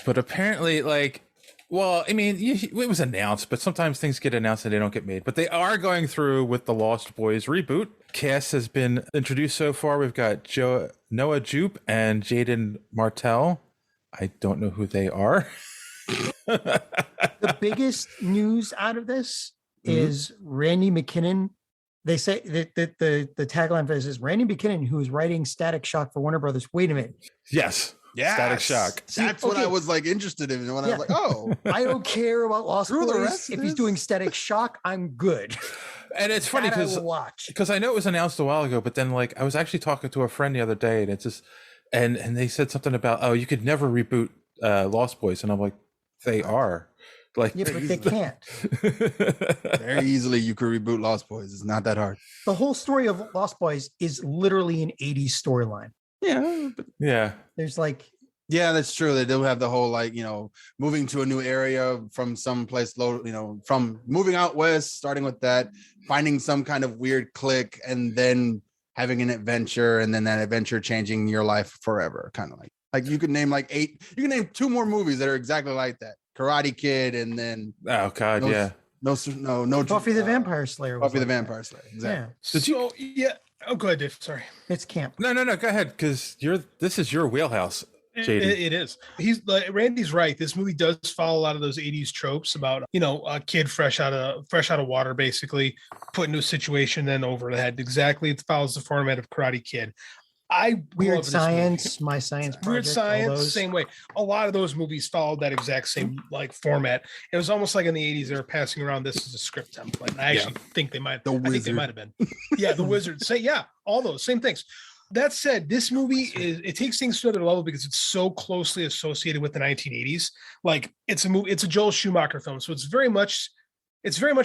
But apparently, it was announced, but sometimes things get announced and they don't get made. But they are going through with the Lost Boys reboot. Cast has been introduced so far. We've got Noah Jupe and Jaden Martell. I don't know who they are. The biggest news out of this is Randy McKinnon. They say that the tagline for this is Randy McKinnon, who is writing Static Shock for Warner Brothers. Wait a minute. Yes. Static Shock. That's what I was like interested in when I was like, oh. I don't care about Lost Boys. If he's doing Static Shock, I'm good. And it's funny because I know it was announced a while ago, but then I was actually talking to a friend the other day, and it's just and they said something about, you could never reboot Lost Boys, and I'm like, they are. Like, Yeah, but they can't. Very easily you could reboot Lost Boys. It's not that hard. The whole story of Lost Boys is literally an 80s storyline. Yeah. Yeah. There's like, Yeah, that's true. They do have the whole, like, moving to a new area from some place low, from moving out west, starting with that, finding some kind of weird clique, and then having an adventure, and then that adventure changing your life forever. Kind of like you could name like 8, you can name 2 more movies that are exactly like that. Karate Kid, and then oh god, no Buffy the Vampire Slayer. Buffy the Vampire Slayer. Exactly. Yeah. Oh, go ahead, Dave. Sorry. It's camp. No, go ahead, because this is your wheelhouse. It is. He's like, Randy's right. This movie does follow a lot of those 80s tropes about, a kid fresh out of water, basically put into a situation, then over the head. Exactly. It follows the format of Karate Kid. Weird Science, My Science Project. Weird Science, same way. A lot of those movies followed that exact same like format. It was almost like in the 80s they were passing around this as a script template. And I actually think they might. I think they might have been. Yeah, The Wizard. All those same things. That said, this movie it takes things to another level because it's so closely associated with the 1980s. Like it's a Joel Schumacher film, so it's very much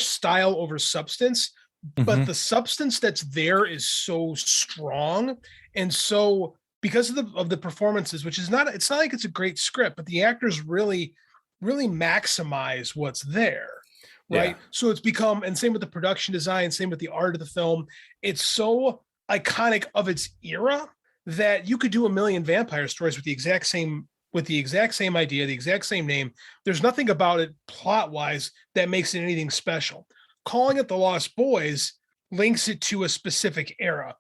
style over substance. But the substance that's there is so strong, and so because of the performances, which is it's not like it's a great script, but the actors really maximize what's there, right? Yeah. So it's become, and same with the production design, same with the art of the film. It's so iconic of its era that you could do a million vampire stories with the exact same idea, the exact same name. There's nothing about it plot wise that makes it anything special. Calling it The Lost Boys links it to a specific era.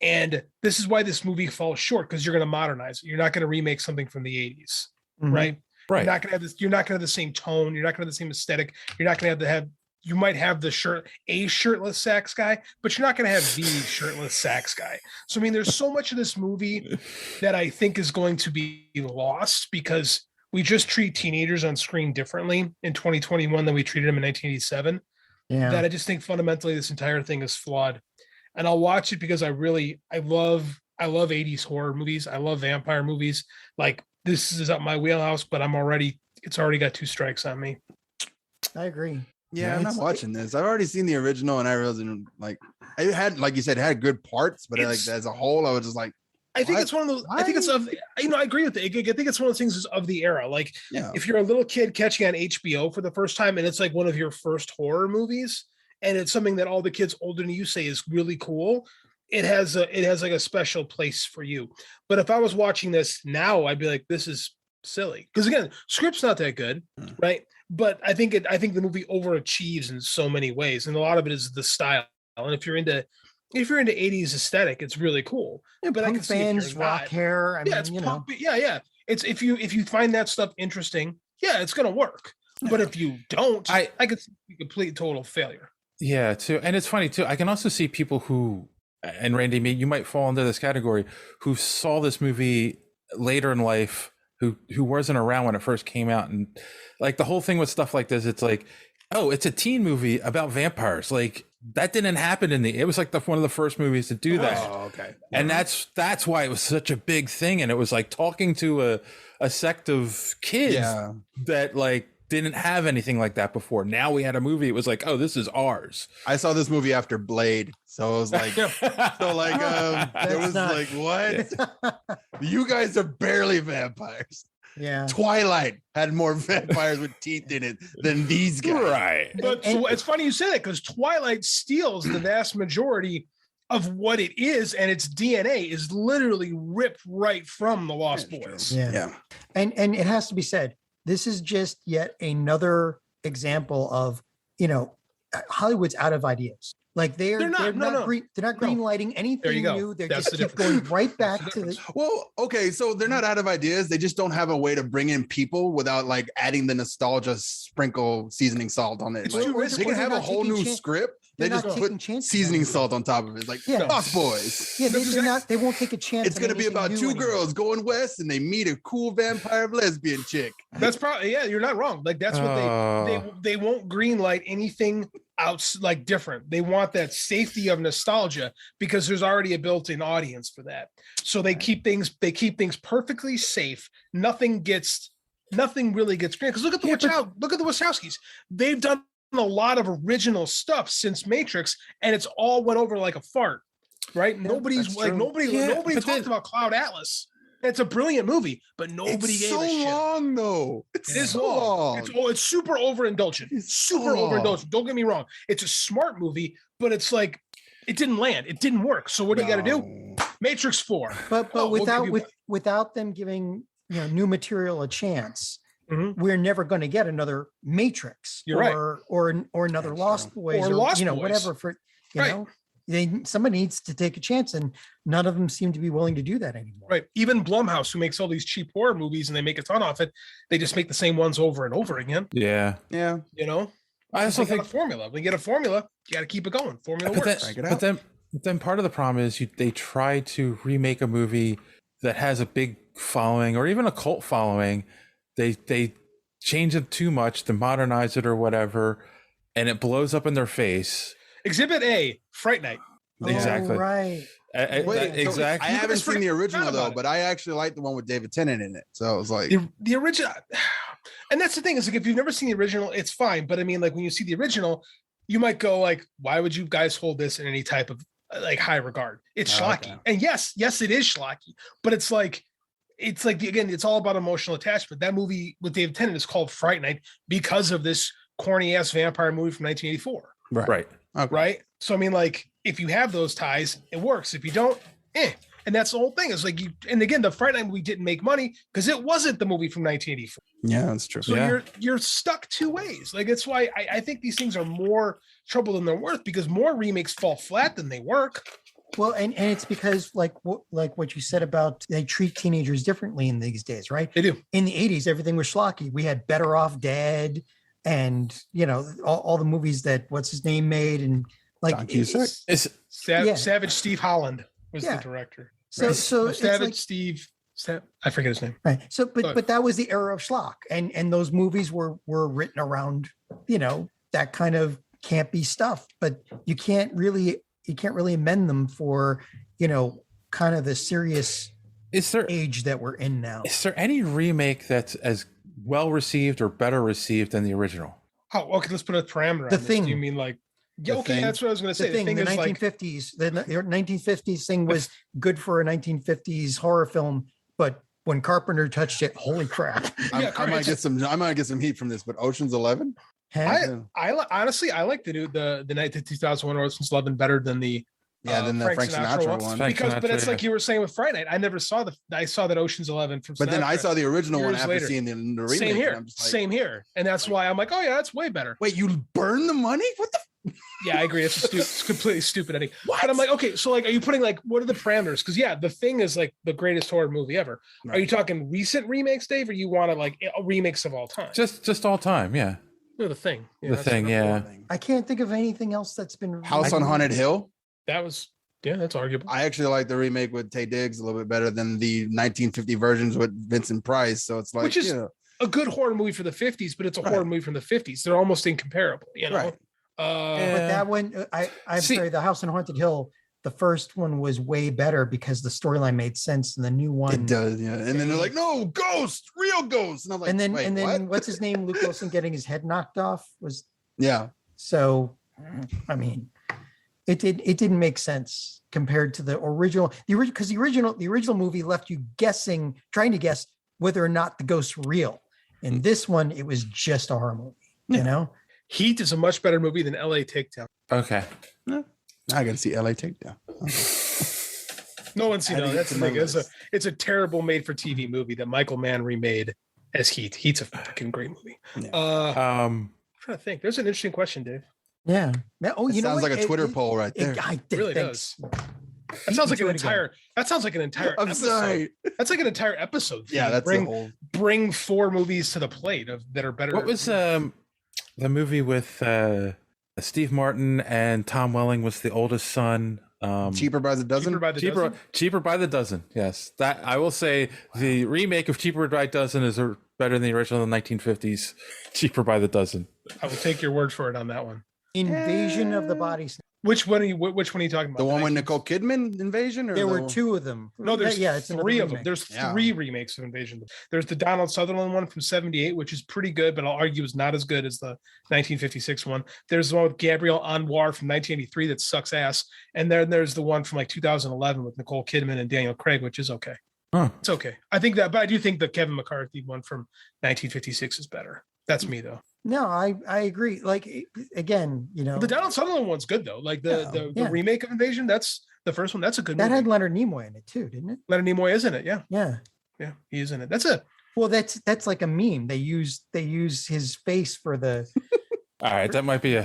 And this is why this movie falls short, because you're going to modernize it. You're not going to remake something from the 80s, right? Right. You're not going to have this. You're not going to have the same tone. You're not going to have the same aesthetic. You're not going to have you might have the shirtless sax guy, but you're not going to have the shirtless sax guy. So, I mean, there's so much of this movie that I think is going to be lost because we just treat teenagers on screen differently in 2021 than we treated them in 1987. Yeah. That I just think fundamentally this entire thing is flawed. And I'll watch it because I love 80s horror movies. I love vampire movies. Like, this is up my wheelhouse, but it's already got 2 strikes on me. I agree. Yeah, I'm not watching this. I've already seen the original, and I wasn't like, it had, like you said, it had good parts, but like as a whole, I was just like, I think it's one of those. I think it's I agree with it. I think it's one of those things of the era. Like, if you're a little kid catching on HBO for the first time, and it's like one of your first horror movies, and it's something that all the kids older than you say is really cool, it has like a special place for you. But if I was watching this now, I'd be like, this is silly, because again, script's not that good, right? But I think the movie overachieves in so many ways, and a lot of it is the style. And if you're into 80s aesthetic, it's really cool. Yeah, but I can fans, rock hair. I mean, it's punk. Yeah. It's if you find that stuff interesting, it's gonna work. But if you don't, I could see a complete total failure. Yeah, too. And it's funny too. I can also see people who, and Randy, you might fall into this category, who saw this movie later in life, who wasn't around when it first came out, and like the whole thing with stuff like this, it's like, oh, it's a teen movie about vampires. Like, that didn't happen it was like one of the first movies to do that. Oh, okay. And that's why it was such a big thing. And it was like talking to a sect of kids that like didn't have anything like that before. Now we had a movie. It was like, oh, this is ours. I saw this movie after Blade. So it was like, it was like, what? You guys are barely vampires. Yeah. Twilight had more vampires with teeth in it than these guys. Right. But so it's funny you say that, because Twilight steals the vast majority of what it is, and its DNA is literally ripped right from the Lost Boys. Yeah. And it has to be said, this is just yet another example of, Hollywood's out of ideas. Like they're not greenlighting anything new. They're just keep going right back to the. Well, okay, so they're not out of ideas. They just don't have a way to bring in people without like adding the nostalgia sprinkle seasoning salt on it. Like, they can have a whole new script. They just put seasoning salt on top of it. Like Lost Boys. Yeah, they won't take a chance. It's gonna be about 2 girls going west and they meet a cool vampire lesbian chick. That's probably you're not wrong. Like that's what they won't greenlight anything out like different. They want that safety of nostalgia because there's already a built-in audience for that. So they keep things perfectly safe. Nothing gets nothing really gets screened. Because look at the Wachowskis. They've done a lot of original stuff since Matrix, and it's all went over like a fart, right? Nobody's like nobody talked about Cloud Atlas. It's a brilliant movie, but nobody gave a shit. Long though. It is so long. It's super overindulgent. It's super overindulgent. Don't get me wrong. It's a smart movie, but it's like it didn't land. It didn't work. So what do you got to do? Matrix 4. But without them giving new material a chance, we're never going to get another Matrix or another Lost Boys or Lost Boys. Whatever for know. Somebody needs to take a chance, and none of them seem to be willing to do that anymore. Right. Even Blumhouse, who makes all these cheap horror movies and they make a ton off it, they just make the same ones over and over again. Yeah. Yeah. I also think a formula. When you get a formula, you got to keep it going. Formula works. But then part of the problem is they try to remake a movie that has a big following or even a cult following. They change it too much to modernize it or whatever, and it blows up in their face. Exhibit A, Fright Night. Exactly. Oh, right. Exactly. I haven't seen the original though, but I actually like the one with David Tennant in it. So it was like the original. And that's the thing is like if you've never seen the original, it's fine. But I mean, like when you see the original, you might go like, why would you guys hold this in any type of like high regard? It's schlocky. Okay. And yes, it is schlocky, but it's like again, it's all about emotional attachment. That movie with David Tennant is called Fright Night because of this corny ass vampire movie from 1984. Right. Okay. Right. So I mean, like, if you have those ties, it works. If you don't, And that's the whole thing. Is like and again, the Fright Night movie didn't make money because it wasn't the movie from 1984. Yeah, that's true. So you're stuck two ways. Like it's why I think these things are more trouble than they're worth because more remakes fall flat than they work. Well, and it's because like what you said about they treat teenagers differently in these days, right? They do. In the 80s, everything was schlocky. We had Better Off Dead and all the movies that what's his name made and like Savage Steve Holland was the director. So Savage Steve I forget his name. Right. So but that was the era of schlock and those movies were written around, that kind of campy stuff, but you can't really amend them for, kind of the serious age that we're in now. Is there any remake that's as well received or better received than the original? Oh, okay. Let's put a parameter on The this. Thing. Do you mean like, that's what I was going to say. The 1950s, the 1950s thing was good for a 1950s horror film, but when Carpenter touched it, holy crap. I might get some heat from this, but Ocean's 11? I honestly like the 2001 Ocean's 11 better than the Frank Sinatra one. But it's like you were saying with Friday Night. I never saw I saw that Ocean's 11 from Sinatra. But then I saw the original one after seeing the remake. Same here. Same here. And that's why I'm like, oh yeah, that's way better. Wait, you burn the money? What the? Yeah, I agree. It's completely stupid ending. But I'm like, okay, so like, are you putting like, what are the parameters? Because The Thing is like the greatest horror movie ever. Right. Are you talking recent remakes, Dave, or you want to like remakes of all time? Just all time, yeah. No, The Thing. The Thing, yeah. I can't think of anything else that's been House on Haunted Hill. That was. Yeah, that's arguable. I actually like the remake with Taye Diggs a little bit better than the 1950 versions with Vincent Price. So it's like, which is a good horror movie for the 50s, but it's a horror movie from the 50s. They're almost incomparable, Right. But that one, I'm sorry, the House on Haunted Hill, the first one was way better because the storyline made sense, and the new one it does, yeah. And then they're like, no, ghost, real ghost, and I'm like, and then what's his name? Luke Wilson getting his head knocked off was So, I mean. It didn't make sense compared to the original. Because the original movie left you trying to guess whether or not the ghosts were real. In this one, it was just a horror movie. Heat is a much better movie than LA Takedown. Okay. I gotta see LA Takedown. No one's seen it. That's the thing. It's a terrible made for TV movie that Michael Mann remade as Heat. Heat's a fucking great movie. I'm trying to think. There's an interesting question, Dave. Yeah. Oh, you know, sounds like a Twitter poll right there. It really does. That sounds like an entire. That sounds like an entire. I'm sorry. That's like an entire episode. Yeah, that's bring 4 movies to the plate that are better. What was the movie with Steve Martin and Tom Welling was the oldest son? Cheaper by the Dozen. Cheaper by the Dozen. Yes, that I will say the remake of Cheaper by the Dozen is better than the original in the 1950s. Cheaper by the Dozen. I will take your word for it on that one. Invasion of the Body Snatchers. Which one are you talking about? The one with Nicole Kidman, Invasion? Or There the were one- 2 of them. No, there's it's another 3 of them. remake. There's 3 remakes of Invasion. There's the Donald Sutherland one from 78, which is pretty good, but I'll argue is not as good as the 1956 one. There's the one with Gabrielle Anwar from 1983 that sucks ass. And then there's the one from like 2011 with Nicole Kidman and Daniel Craig, which is okay. Huh. It's okay. I think that, but I do think the Kevin McCarthy one from 1956 is better. That's me though. No, I agree. Like, again, The Donald Sutherland one's good though. Like the remake of Invasion, that's the first one. That's a good that movie. had Leonard Nimoy in it too, didn't it? Leonard Nimoy is in it. Yeah. Yeah. Yeah. He is in it. That's it. Well, that's like a meme. They use his face for the. All right, that might be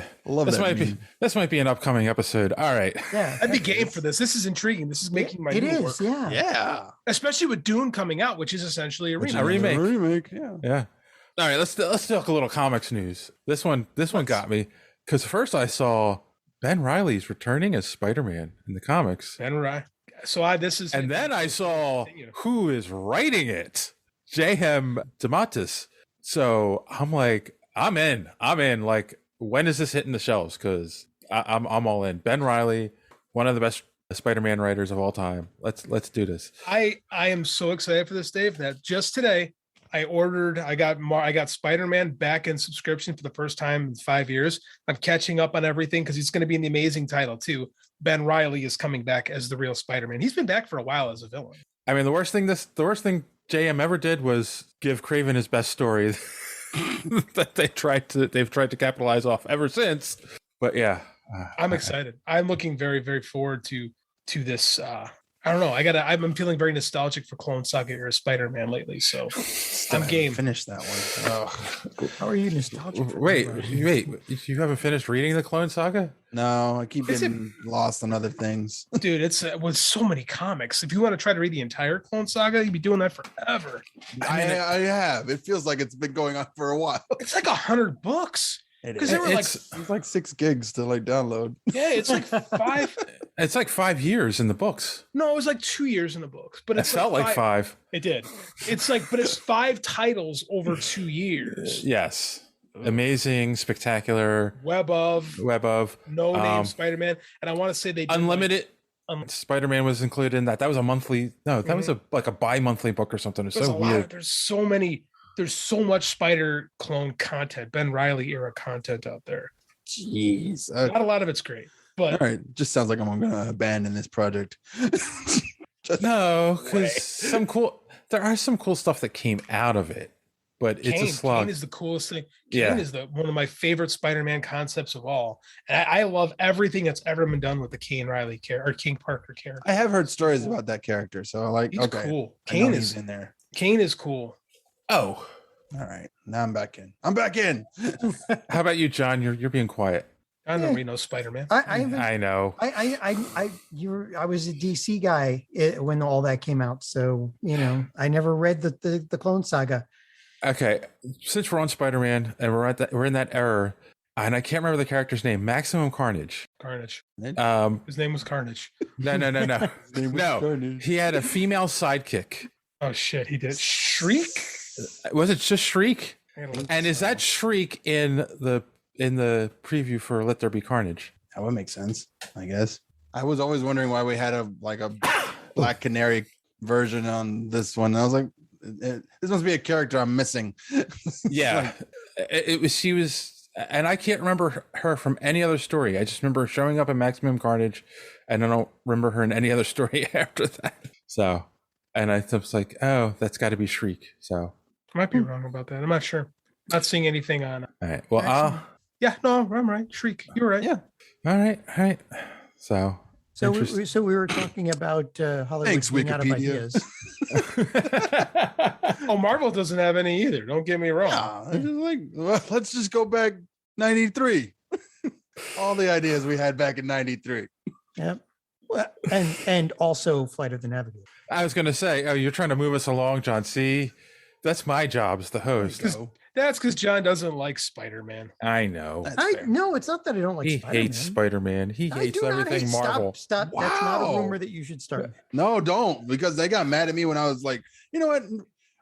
this might be an upcoming episode. All right. Yeah. I'd be game for this. This is intriguing. This is making my It new is, work. yeah. Yeah. Especially with Dune coming out, which is essentially a remake. A remake. Remake, yeah. Yeah. All right, let's talk a little comics news. This one got me because first I saw Ben Reilly's returning as Spider-Man in the comics. Ben Reilly. So and then I saw who is writing it, J.M. DeMatteis. So I'm like, I'm in. Like, when is this hitting the shelves? Because I'm all in. Ben Reilly, one of the best Spider-Man writers of all time. Let's do this. I am so excited for this, Dave, that just today I got Spider-Man back in subscription for the first time in 5 years. I'm catching up on everything because he's going to be in the amazing title too. Ben Reilly is coming back as the real Spider-Man. He's been back for a while as a villain. I mean, the worst thing J.M. ever did was give Craven his best story that they've tried to capitalize off ever since. But yeah, I'm excited. I'm looking very, very forward to this. I don't know. I'm feeling very nostalgic for Clone Saga era Spider-Man lately, so I'm game. Finish that one. Oh. How are you nostalgic? Wait! You haven't finished reading the Clone Saga? No, I keep getting lost on other things. Dude, it's with so many comics. If you want to try to read the entire Clone Saga, you'd be doing that forever. I have. It feels like it's been going on for a while. It's like 100 books. Because it's like 6 gigs to like download. Yeah, it's like 5. It's like 5 years in the books. No, it was like 2 years in the books, but it felt like 5. It did. It's like, but it's 5 titles over 2 years. Yes, amazing, spectacular. Web of No Name Spider-Man, and I want to say they did Unlimited. Spider-Man was included in that. That was a monthly. No, that was a bi-monthly book or something. It's so weird. There's so much Spider clone content, Ben Reilly era content out there. Jeez. Not a lot of it's great, but all right. Just sounds like I'm gonna abandon this project. No, because there are some cool stuff that came out of it, but it's a slog. Kane is the coolest thing. Kane is one of my favorite Spider-Man concepts of all. And I love everything that's ever been done with the Kane Reilly character or King Parker character. I have heard stories about that character, so He's cool. Kane is in there. Kane is cool. Oh, all right. Now I'm back in. How about you, John? You're being quiet. I don't read no Spider-Man. I know. I was a DC guy when all that came out, so I never read the Clone Saga. Okay, since we're on Spider-Man and we're in that era, and I can't remember the character's name. Maximum Carnage. His name was Carnage. No. Carnage. He had a female sidekick. Oh shit, he did. Shriek? Was it just Shriek? And is that Shriek in the preview for Let There Be Carnage? That would make sense, I guess. I was always wondering why we had a Black Canary version on this one. I was like, this must be a character I'm missing. Yeah, she was, and I can't remember her from any other story. I just remember her showing up in Maximum Carnage, and I don't remember her in any other story after that. So, and I was like, oh, that's got to be Shriek. So. I might be wrong about that. I'm not sure. Not seeing anything on it. All right. Well, yeah, no, I'm right. Shriek. You're right. Yeah. All right. So we were talking about Hollywood. Thanks, being out of Wikipedia. ideas. Oh, Marvel doesn't have any either. Don't get me wrong. Let's just go back 93. All the ideas we had back in 93. Yep. Well, and also Flight of the Navigator. I was going to say, you're trying to move us along, John. See, that's my job as the host. That's because John doesn't like Spider-Man. I know. No, it's not that I don't like He Spider-Man. hates Spider-Man. He hates everything Marvel. Stop. That's not a rumor that you should start. No, don't, because they got mad at me when I was like, you know what?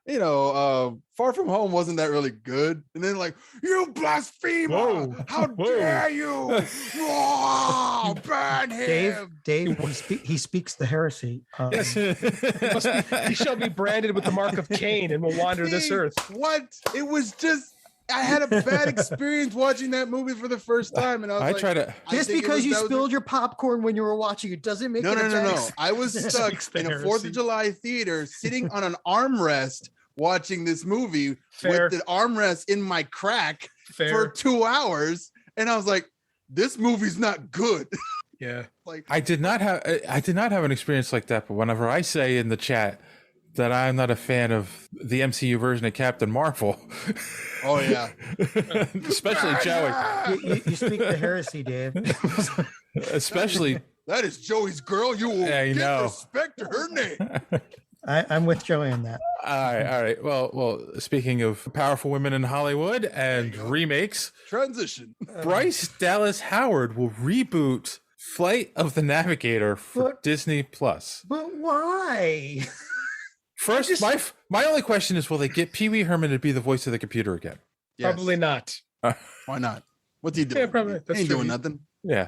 Far From Home wasn't that really good. And then like, you blasphemer! How dare you? Oh, ban him! Dave, he speaks the heresy. Yes. He shall be branded with the mark of Cain and will wander this earth. What? It was just, I had a bad experience watching that movie for the first time, and I was just because you spilled your popcorn when you were watching it doesn't make it no. I was stuck in a 4th of July theater, sitting on an armrest, watching this movie with the armrest in my crack for 2 hours, and I was like, "This movie's not good." Yeah, like I did not have an experience like that. But whenever I say in the chat that I'm not a fan of the MCU version of Captain Marvel. Oh yeah, especially Joey. You speak the heresy, Dave. Especially that is Joey's girl. You will give respect to her name. I'm with Joey on that. All right. Well. Speaking of powerful women in Hollywood and remakes, transition. Bryce Dallas Howard will reboot Flight of the Navigator for Disney Plus. But why? First, my only question is, will they get Pee Wee Herman to be the voice of the computer again? Yes. Probably not. Why not? What's he doing? Yeah, probably. He ain't doing nothing. Yeah,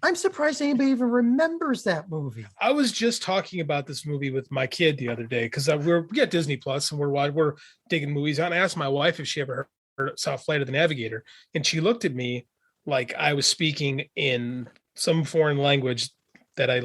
I'm surprised anybody even remembers that movie. I was just talking about this movie with my kid the other day because we got Disney Plus and we're digging movies out. And I asked my wife if she ever saw Flight of the Navigator, and she looked at me like I was speaking in some foreign language that I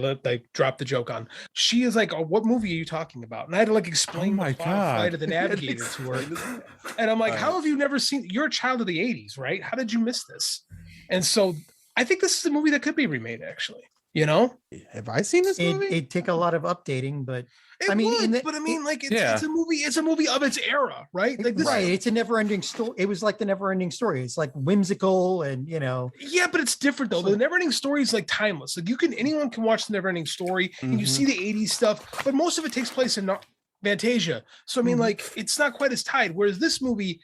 dropped the joke on. She is like, "Oh, what movie are you talking about?" And I had to like explain the Flight of the Navigator to her. And I'm like, "How have you never seen? You're a child of the '80s, right? How did you miss this?" And so I think this is a movie that could be remade, actually. Have I seen this movie? It'd take a lot of updating, but it's a movie of its era, right? Like it's a never-ending story. It was like the never-ending story. It's like whimsical and Yeah, but it's different though. The never-ending story is like timeless. Like anyone can watch the never-ending story and you see the 80s stuff, but most of it takes place in Fantasia. So I mean, like it's not quite as tied. Whereas this movie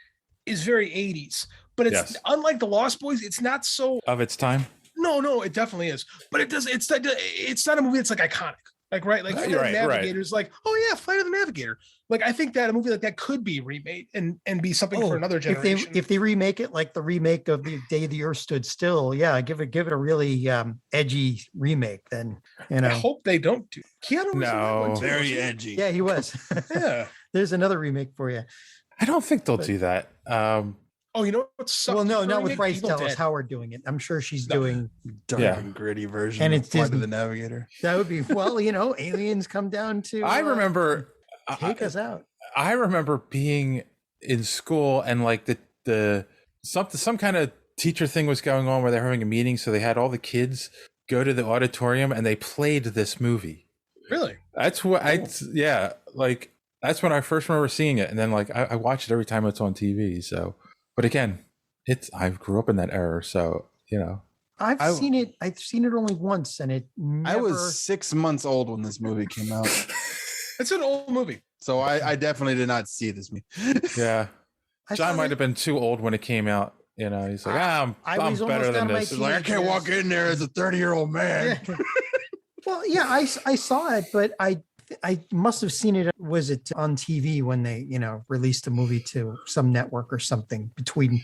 is very 80s, but it's unlike the Lost Boys. It's not so of its time. No, it definitely is. But it does. It's not a movie that's like iconic. Like right, like Flight of the Navigator is like, oh yeah, Flight of the Navigator. Like I think that a movie like that could be remade and be something for another generation. If they remake it like the remake of The Day the Earth Stood Still, give it a really edgy remake. Then I hope they don't do. Keanu was very edgy. Yeah, he was. Yeah, there's another remake for you. I don't think they'll do that. Oh, you know what's well, no, not with Bryce Dallas Howard doing it. I'm sure she's doing dark and gritty version and of it's Flight of the Navigator. That would be aliens come down to I remember take us out. I remember being in school and like some kind of teacher thing was going on where they're having a meeting, so they had all the kids go to the auditorium and they played this movie. Really? That's what that's when I first remember seeing it, and then like I watch it every time it's on TV. So, but again, I grew up in that era, so I've seen it only once, and it I was 6 months old when this movie came out. It's an old movie, so I definitely did not see this movie. Yeah, John might have been too old when it came out. He's like, I'm better than this. Like, I can't walk in there as a 30-year-old man. Yeah. Well, yeah, I saw it, but I must have seen it. Was it on TV when they, released a movie to some network or something between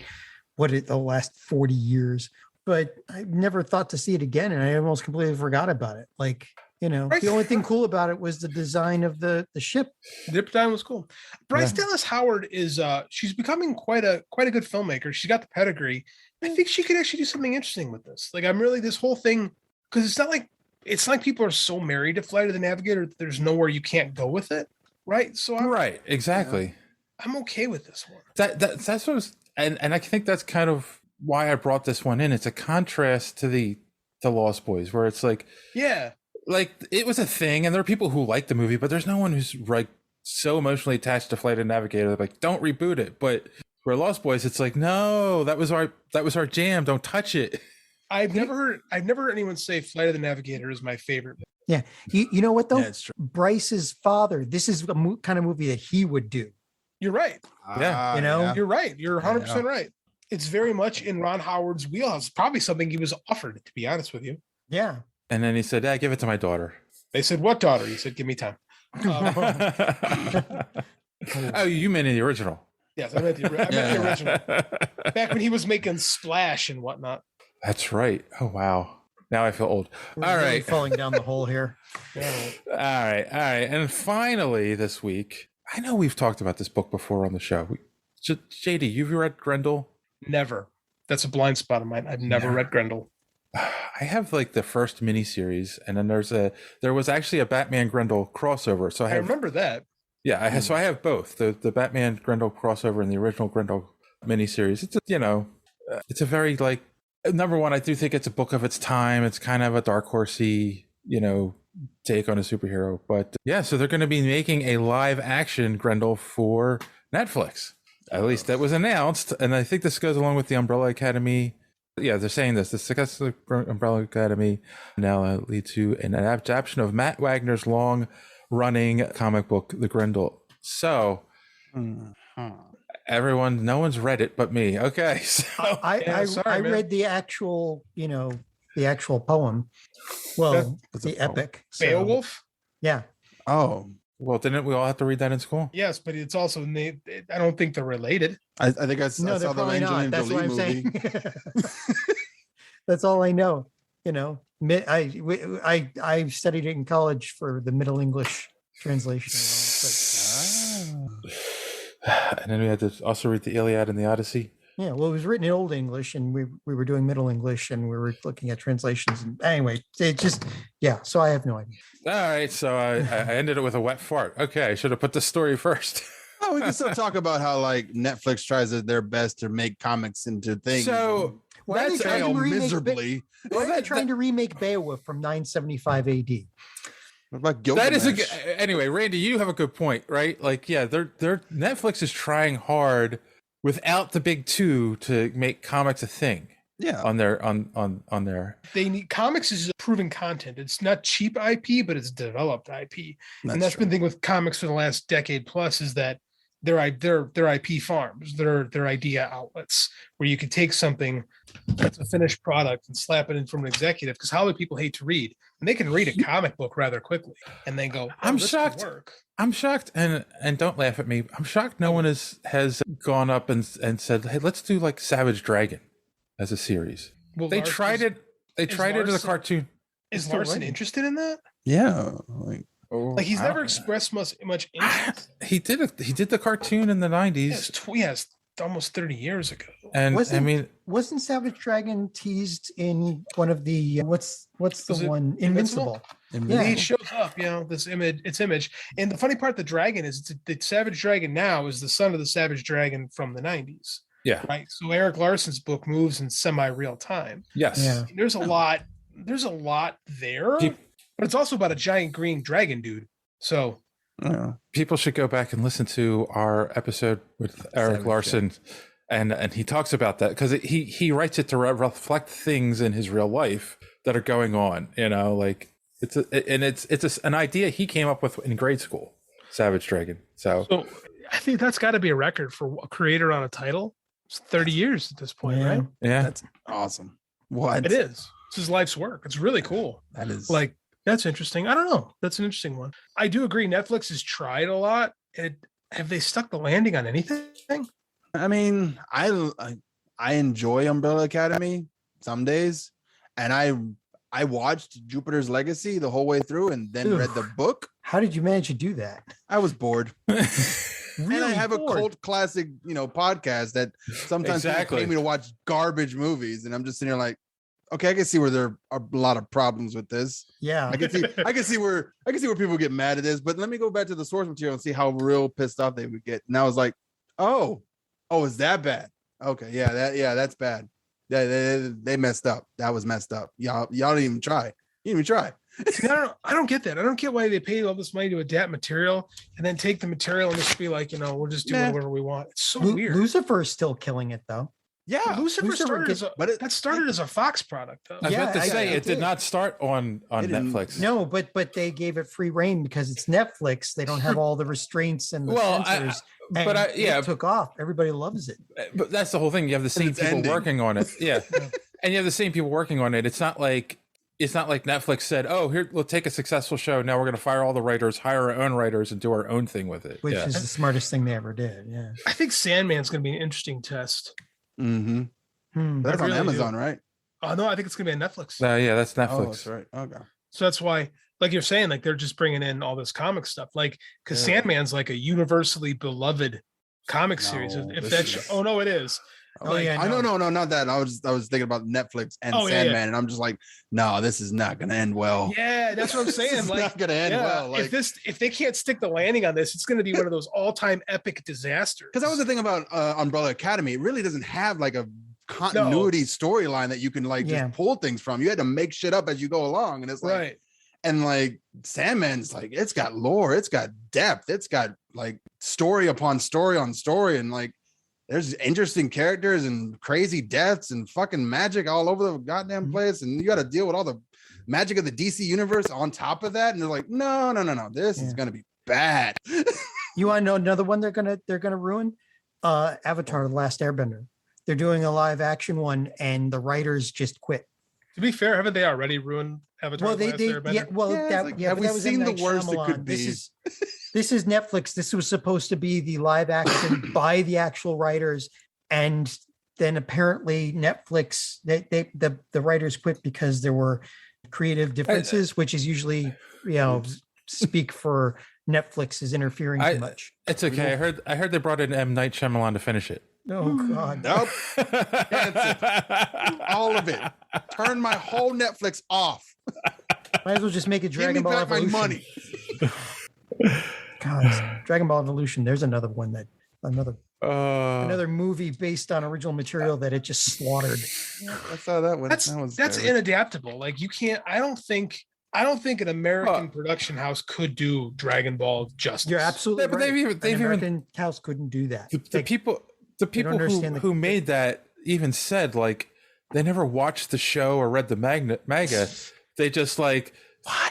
the last 40 years? But I never thought to see it again, and I almost completely forgot about it. Like, the only thing cool about it was the design of the ship. The design was cool. Bryce Dallas Howard is she's becoming quite a good filmmaker. She's got the pedigree. I think she could actually do something interesting with this. Like, I'm really this whole thing, because it's like people are so married to Flight of the Navigator that there's nowhere you can't go with it, right? So exactly. I'm okay with this one. That's what was, and I think that's kind of why I brought this one in. It's a contrast to the Lost Boys, where it's like, like it was a thing, and there are people who like the movie, but there's no one who's like so emotionally attached to Flight of the Navigator. They're like, don't reboot it. But for Lost Boys, it's like, no, that was our jam. Don't touch it. I've never heard anyone say Flight of the Navigator is my favorite. Yeah. You know what though? Yeah, it's true. Bryce's father, this is the kind of movie that he would do. You're right. Yeah. You're right. You're 100% right. It's very much in Ron Howard's wheelhouse. Probably something he was offered, to be honest with you. Yeah. And then he said, "Yeah, give it to my daughter." They said, "What daughter?" He said, "Give me time." Oh, you meant in the original. Yes, I meant the original. Back when he was making Splash and whatnot. That's right. Oh wow. Now I feel old. We're All really right. falling down the hole here. All right. And finally this week, I know we've talked about this book before on the show. JD, you've read Grendel? Never. That's a blind spot of mine. I've never read Grendel. I have like the first miniseries, and then there was actually a Batman Grendel crossover. So I remember that. Yeah, so I have both the Batman Grendel crossover and the original Grendel miniseries. It's it's a very like number one. I do think it's a book of its time. It's kind of a dark horsey, take on a superhero. But yeah, so they're going to be making a live action Grendel for Netflix. At least that was announced, and I think this goes along with the Umbrella Academy. Yeah, they're saying this. The success of the Umbrella Academy now lead to an adaptation of Matt Wagner's long-running comic book, The Grendel. So, everyone, no one's read it but me. Okay, so I read the actual, the actual poem. Well, the epic. Beowulf? Yeah. Oh. Well, didn't we all have to read that in school? Yes, but it's also I don't think they're related. I think I saw the Angelina Jolie movie. That's all I know. I studied it in college for the Middle English translation. And then we had to also read the Iliad and the Odyssey. Yeah, well, it was written in Old English, and we were doing Middle English, and we were looking at translations. And anyway, it just so I have no idea. All right, so I ended it with a wet fart. Okay, I should have put the story first. Oh, we can still talk about how like Netflix tries their best to make comics into things. So why are they trying to remake miserably? Why are they trying to remake Beowulf from 975 AD? What about Gilgamesh? That is anyway, Randy, you have a good point, right? Like, yeah, they're Netflix is trying hard without the big two to make comics a thing. Yeah. On their they need comics is proven content. It's not cheap IP, but it's developed IP. And that's been the thing with comics for the last decade plus is that they're IP farms, they're idea outlets where you can take something that's a finished product and slap it in from an executive, because Hollywood people hate to read, and they can read a comic book rather quickly and then go, I'm shocked. I'm shocked, and don't laugh at me. I'm shocked no one has gone up and said, hey, let's do like Savage Dragon as a series. Well, they tried it as a cartoon. Is Larson interested in that? Yeah. Like he's never expressed much interest. He did the cartoon in the 90s. Yes, almost 30 years ago. And wasn't Savage Dragon teased in one of the what's the one Invincible? Yeah, he shows up. This image. And the funny part, the dragon is the Savage Dragon now is the son of the Savage Dragon from the 90s. Yeah. Right. So Eric Larson's book moves in semi-real time. Yes. Yeah. There's a lot there. But it's also about a giant green dragon dude. So people should go back and listen to our episode with Eric Larson, and he talks about that because he writes it to reflect things in his real life that are going on. Like it's an idea he came up with in grade school. Savage Dragon. So I think that's got to be a record for a creator on a title. It's 30 years at this point, right? Yeah, that's awesome. What it is? It's his life's work. It's really cool. That is like. That's interesting. I don't know. That's an interesting one. I do agree. Netflix has tried a lot. Have they stuck the landing on anything? I mean, I enjoy Umbrella Academy some days, and I watched Jupiter's Legacy the whole way through, and then read the book. How did you manage to do that? I was bored. Really and I have bored. a cult classic, podcast that sometimes people pay me to watch garbage movies, and I'm just sitting here like, okay, I can see where there are a lot of problems with this. Yeah, I can see where people get mad at this. But let me go back to the source material and see how real pissed off they would get. And I was like, oh, is that bad? Okay, that's bad. They messed up. That was messed up. Y'all didn't even try. You didn't even try. See, I don't get that. I don't get why they paid all this money to adapt material and then take the material and just be like, we'll just do whatever we want. It's so weird. Lucifer is still killing it though. Yeah, Lucifer started as a Fox product, though. I was about to say it did not start on Netflix. No, but they gave it free reign because it's Netflix. They don't have all the restraints and the censors. It took off. Everybody loves it. But that's the whole thing. You have the same people working on it. Yeah, and you have the same people working on it. It's not like it's not like Netflix said, "Oh, here, we'll take a successful show. Now we're going to fire all the writers, hire our own writers, and do our own thing with it." Which is the smartest thing they ever did. Yeah. I think Sandman's going to be an interesting test. Mm-hmm. That's on Amazon, right? Oh no, I think it's going to be on Netflix. Yeah, that's Netflix. Oh, that's right. Okay. So that's why, like you're saying, like they're just bringing in all this comic stuff, like because Sandman's like a universally beloved comic series. If that's oh no, it is. I no, not that. I was thinking about Netflix and Sandman, and I'm just like, no, this is not gonna end well. Yeah, that's what I'm saying. It's like, not gonna end well. Like, if they can't stick the landing on this, it's gonna be one of those all-time epic disasters. Because that was the thing about Umbrella Academy. It really doesn't have like a continuity storyline that you can like just pull things from. You had to make shit up as you go along, and it's like, right. And like Sandman's like, it's got lore, it's got depth, it's got like story upon story on story, and like there's interesting characters and crazy deaths and fucking magic all over the goddamn place, and you got to deal with all the magic of the DC universe on top of that. And they're like, no, this is gonna be bad. You want to know another one they're gonna ruin? Avatar: The Last Airbender. They're doing a live action one, and the writers just quit. To be fair, haven't they already ruined Avatar? Well, they Airbender? Have we seen the worst it could be? This is Netflix. This was supposed to be the live action by the actual writers, and then apparently Netflix, the writers quit because there were creative differences, which is usually speak for Netflix is interfering too much. It's okay. I heard they brought in M. Night Shyamalan to finish it. Oh God! Nope. All of it. Turn my whole Netflix off. Might as well just make it Dragon Ball Evolution. Give me back my money. God, Dragon Ball Evolution. There's another one another movie based on original material that it just slaughtered. Yeah, I saw that one. That's inadaptable. Like you can't. I don't think an American production house could do Dragon Ball justice. You're absolutely right. They've American house couldn't do that. The people who made that even said like they never watched the show or read the manga. They just like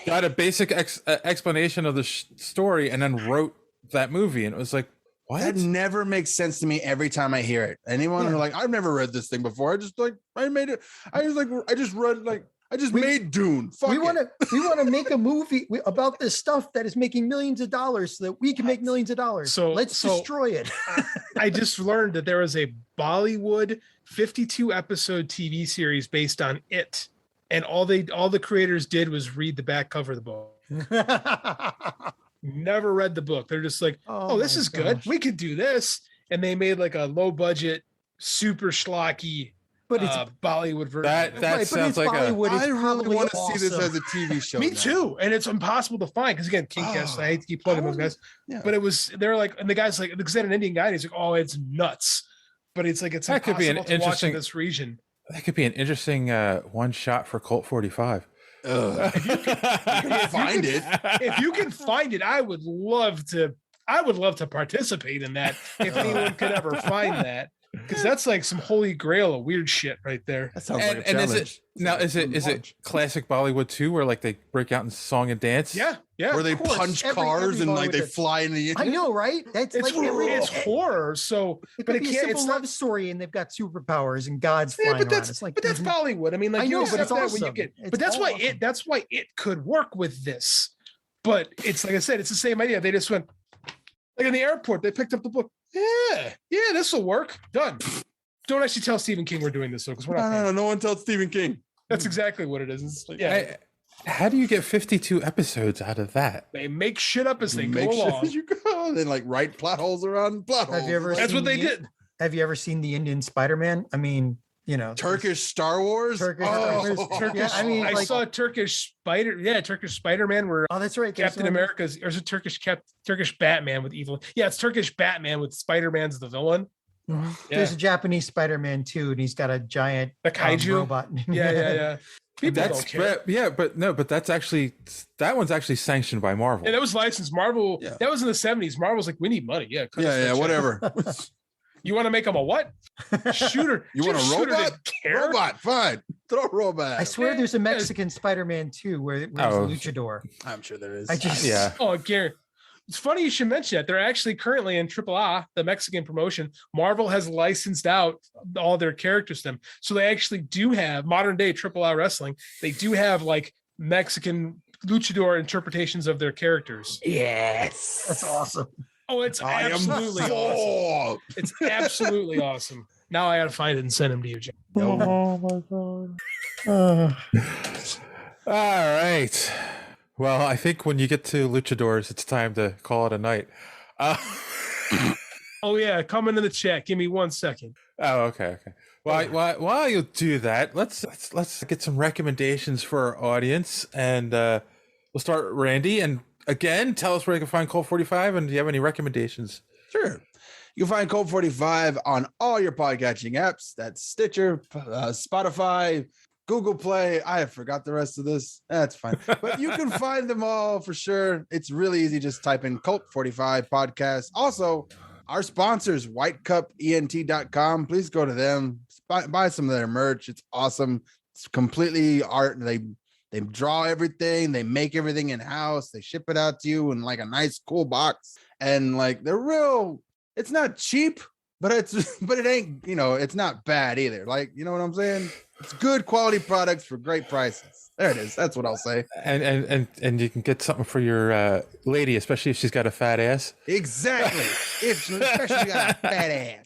got a basic explanation of the story and then wrote that movie, and it was like, what? That never makes sense to me every time I hear it. Anyone who like, I've never read this thing before. I made Dune. We want to make a movie about this stuff that is making millions of dollars so that we can make millions of dollars. So let's destroy it. I just learned that there was a Bollywood 52 episode TV series based on it. And all the creators did was read the back cover of the book. Never read the book. They're just like, oh this is good. We could do this. And they made like a low budget, super schlocky but it's Bollywood version. That sounds like Bollywood. I really want to see this as a TV show. Me too, and it's impossible to find because again, Kingcast. I hate to keep plugging those guys, but they're like, and the guy's like, because then an Indian guy, and he's like, oh, it's nuts, but it's like it's that could be an to watch in this region. That could be an interesting one shot for Colt 45. If you can find it, I would love to participate in that if anyone could ever find that. Because that's like some holy grail of weird shit right there. That sounds like a challenge. Is it classic Bollywood too, where like they break out in song and dance? Yeah. Where they punch cars and like they fly in the. I know, right? That's it's like it's horror. So, but it can't. It's love story, and they've got superpowers and gods flying around. It's like, but that's Bollywood. I mean, like but it's awesome. When you get. But that's why it could work with this. But it's like I said, it's the same idea. They just went like in the airport. They picked up the book. Yeah, this will work. Done. Don't actually tell Stephen King we're doing this though, because we're not. No one tells Stephen King. That's exactly what it is. It's like, how do you get 52 episodes out of that? They make shit up as they go along. As you go, and then like write plot holes around plot holes. That's what they did. Have you ever seen the Indian Spider-Man? I mean, Turkish Star Wars. Turkish. I mean, I saw Turkish Spider-Man. Where that's right. Captain America's. There's a Turkish Batman with evil. Yeah, it's Turkish Batman with Spider-Man's the villain. Mm-hmm. Yeah. There's a Japanese Spider-Man too, and he's got a giant kaiju robot. Yeah. People don't care. But that one's actually sanctioned by Marvel. Yeah, that was licensed. Marvel. Yeah. That was in the 70s. Marvel's like, we need money. Yeah, whatever. You want to make him a what? Shooter. You want a robot? Robot, fine. Throw a robot. I swear there's a Mexican Spider-Man too, where he's a luchador. I'm sure there is. Oh, Gary. It's funny you should mention that. They're actually currently in AAA, the Mexican promotion. Marvel has licensed out all their characters to them. So they actually do have modern day AAA wrestling. They do have like Mexican luchador interpretations of their characters. Yes. That's awesome. Oh, it's absolutely awesome. It's absolutely awesome. Now I got to find it and send them to you, Jim. Oh my God. All right. Well, I think when you get to luchadors, it's time to call it a night. Oh yeah, comment in the chat. Give me 1 second. Oh, okay. While you do that, let's get some recommendations for our audience, and we'll start Randy. And again, tell us where you can find Colt 45, and do you have any recommendations? Sure. You can find Colt 45 on all your podcatching apps. That's Stitcher, Spotify, Google Play. I forgot the rest of this. That's fine. But you can find them all for sure. It's really easy. Just type in Colt 45 podcast. Also, our sponsors, whitecupent.com. Please go to them. Buy some of their merch. It's awesome. It's completely art. They draw everything. They make everything in-house. They ship it out to you in like a nice, cool box. And like they're real. It's not cheap, but it ain't, it's not bad either. Like, you know what I'm saying? It's good quality products for great prices. There it is. That's what I'll say. And you can get something for your lady, especially if she's got a fat ass. Exactly. Especially got a fat ass.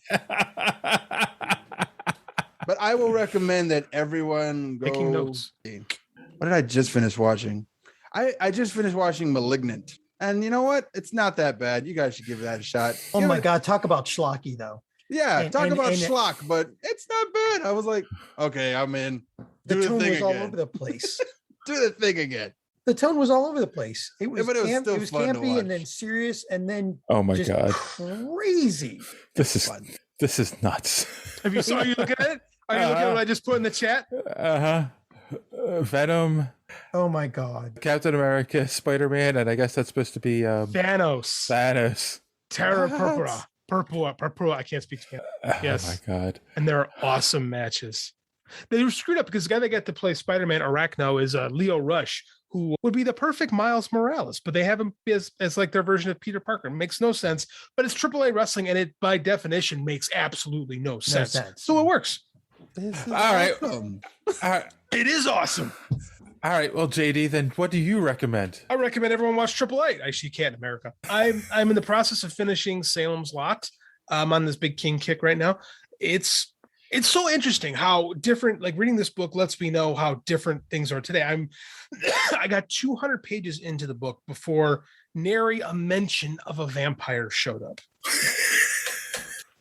But I will recommend that everyone go. Taking notes. What did I just finish watching? I just finished watching Malignant. And you know what? It's not that bad. You guys should give that a shot. Oh my God. Talk about schlocky though. Yeah, talk about schlock, but it's not bad. I was like, okay, I'm in. The tone was all over the place. Do the thing again. The tone was all over the place. It was, but it was camp, still it was fun to campy watch. and then serious and then Oh my just God. crazy. This is nuts. Are you looking at it? Are you looking at what I just put in the chat? Venom. Oh my God. Captain America, Spider-Man, and I guess that's supposed to be Thanos. Terra Purpura. Purpura. I can't speak Spanish. Yes. Oh my God. And they're awesome matches. They were screwed up because the guy that got to play Spider-Man Arachno is Leo Rush, who would be the perfect Miles Morales, but they have him as like their version of Peter Parker. It makes no sense, but it's AAA wrestling, and it by definition makes absolutely no sense. So it works. All right. It is awesome. All right. Well, JD, then what do you recommend? I recommend everyone watch AAA. Actually, you can't in America. I'm in the process of finishing Salem's Lot. I'm on this big King kick right now. It's so interesting how different, like reading this book lets me know how different things are today. I got 200 pages into the book before nary a mention of a vampire showed up.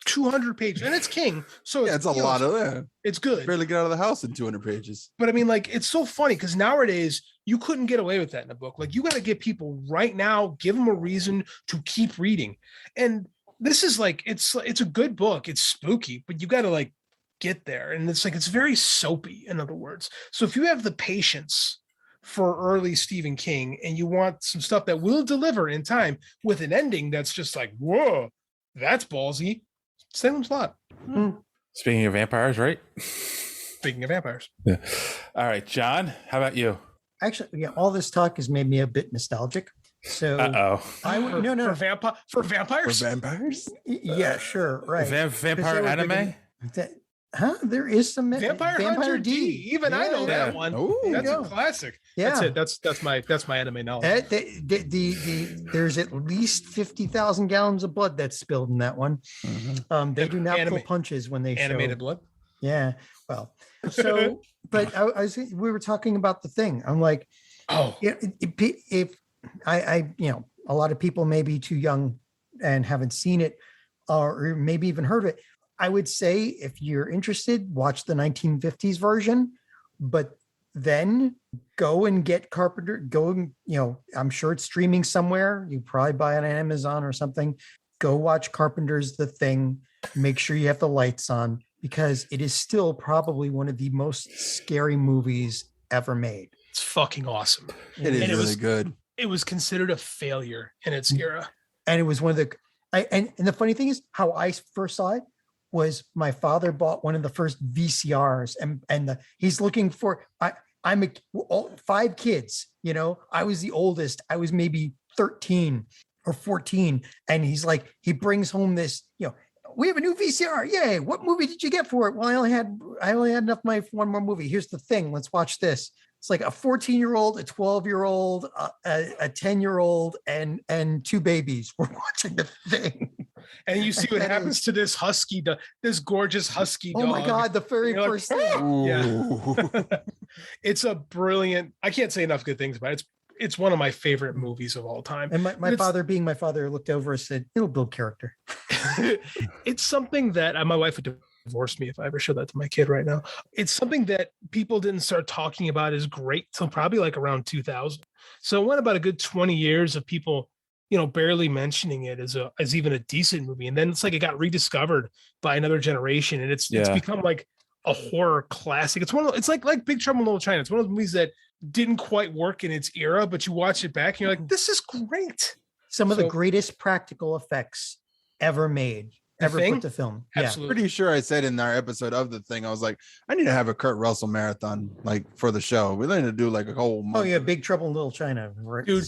200 pages, and it's King, so it's a lot of that. It's good. Barely get out of the house in 200 pages. But I mean, like, it's so funny because nowadays you couldn't get away with that in a book. Like, you got to get people right now, give them a reason to keep reading. And this is like, it's a good book. It's spooky, but you got to like get there. And it's like, it's very soapy, in other words. So if you have the patience for early Stephen King and you want some stuff that will deliver in time with an ending that's just like, whoa, that's ballsy. Salem's Lot. Speaking of vampires, right? Speaking of vampires. Yeah. All right, John, how about you? Actually, yeah, all this talk has made me a bit nostalgic. So I would for vampires. For vampires? Yeah, sure, right. Vampire anime? There is some Vampire Hunter D. Even I know that one. Ooh, that's a classic. Yeah, that's it. That's my anime knowledge. There's at least 50,000 gallons of blood that's spilled in that one. Mm-hmm. They do not pull punches when they animated show. Blood. Yeah. Well, so but we were talking about The Thing. I'm like, if I a lot of people may be too young and haven't seen it or maybe even heard of it. I would say if you're interested, watch the 1950s version, but then go and get Carpenter. I'm sure it's streaming somewhere. You probably buy it on Amazon or something. Go watch Carpenter's The Thing. Make sure you have the lights on because it is still probably one of the most scary movies ever made. It's fucking awesome. It is really good. It was considered a failure in its era. And it was one of the, and the funny thing is how I first saw it was my father bought one of the first VCRs and he's looking for, I'm 5 kids, I was the oldest. I was maybe 13. or 14, and he's like, he brings home this, we have a new VCR. Yay. What movie did you get for it? Well, I only had enough money for one more movie. Here's the thing. Let's watch this. It's like a 14-year-old, a 12-year-old, a 10-year-old, and two babies. We're watching the thing. And you see what happens to this husky, this gorgeous husky dog. Oh my God, the very first thing. Yeah. It's a brilliant, I can't say enough good things about it. It's one of my favorite movies of all time. And my father, being my father, looked over and said, it'll build character. It's something that my wife would divorce me if I ever showed that to my kid right now. It's something that people didn't start talking about as great till probably like around 2000. So it went about a good 20 years of people, barely mentioning it as even a decent movie. And then it's like it got rediscovered by another generation. And it's become like a horror classic. It's like Big Trouble in Little China. It's one of those movies that didn't quite work in its era, but you watch it back and you're like, this is great. Some of the greatest practical effects ever made, ever put to film. Absolutely. Pretty sure I said in our episode of The Thing, I was like, I need to have a Kurt Russell marathon like for the show. We need to do like a whole month. Oh yeah, Big Trouble in Little China. Dude,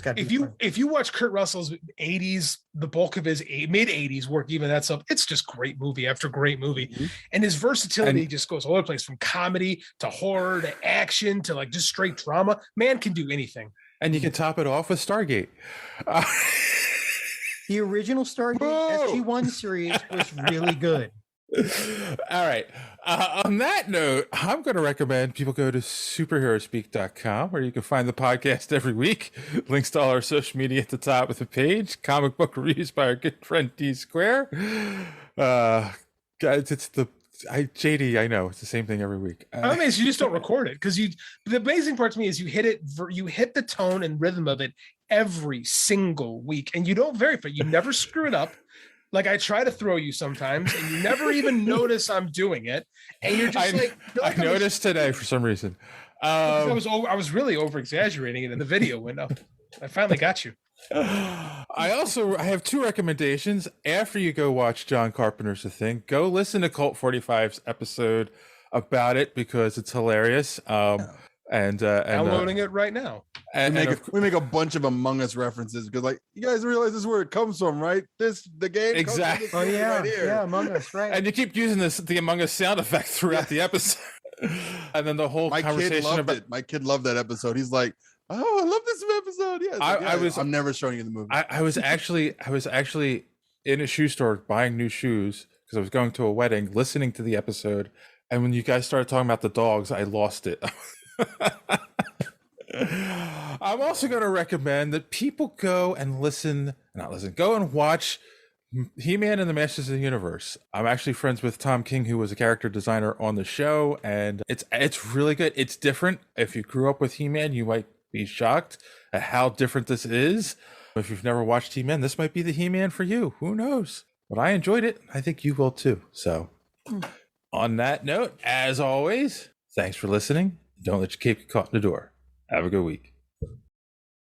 if you watch Kurt Russell's 80s, the bulk of his mid 80s work, even that's up, it's just great movie after great movie. Mm-hmm. And his versatility just goes all over the place, from comedy to horror to action to like just straight drama. Man can do anything. And you can top it off with Stargate. The original Stargate SG-1 series was really good. All right. On that note, I'm going to recommend people go to superheroespeak.com, where you can find the podcast every week. Links to all our social media at the top of the page. Comic book reviews by our good friend D Square. Guys, JD, I know it's the same thing every week. I mean, you just don't record it because the amazing part to me is you hit the tone and rhythm of it every single week, and you don't vary, but you never screw it up. Like I try to throw you sometimes, and you never even notice I'm doing it, and you're just I noticed today for some reason. I was really over exaggerating it in the video window. I finally got you. I have two recommendations. After you go watch John Carpenter's The Thing, go listen to Cult 45's episode about it because it's hilarious. And downloading it right now. We make a bunch of Among Us references because, like, you guys realize this is where it comes from, right? The game exactly. Comes from this right here. Yeah, Among Us, right? And you keep using the Among Us sound effect throughout the episode, and then the whole conversation My kid loved that episode. He's like, "Oh, I love this episode." Yeah, I'm never showing you the movie. I was actually in a shoe store buying new shoes because I was going to a wedding, listening to the episode, and when you guys started talking about the dogs, I lost it. I'm also going to recommend that people go and go and watch He-Man and the Masters of the Universe. I'm actually friends with Tom King, who was a character designer on the show, and it's really good. It's different. If you grew up with He-Man, you might be shocked at how different this is. If you've never watched He-Man, this might be the He-Man for you. Who knows? But I enjoyed it. I think you will too. So on that note, as always, thanks for listening. Don't let your cape get caught in the door. Have a good week.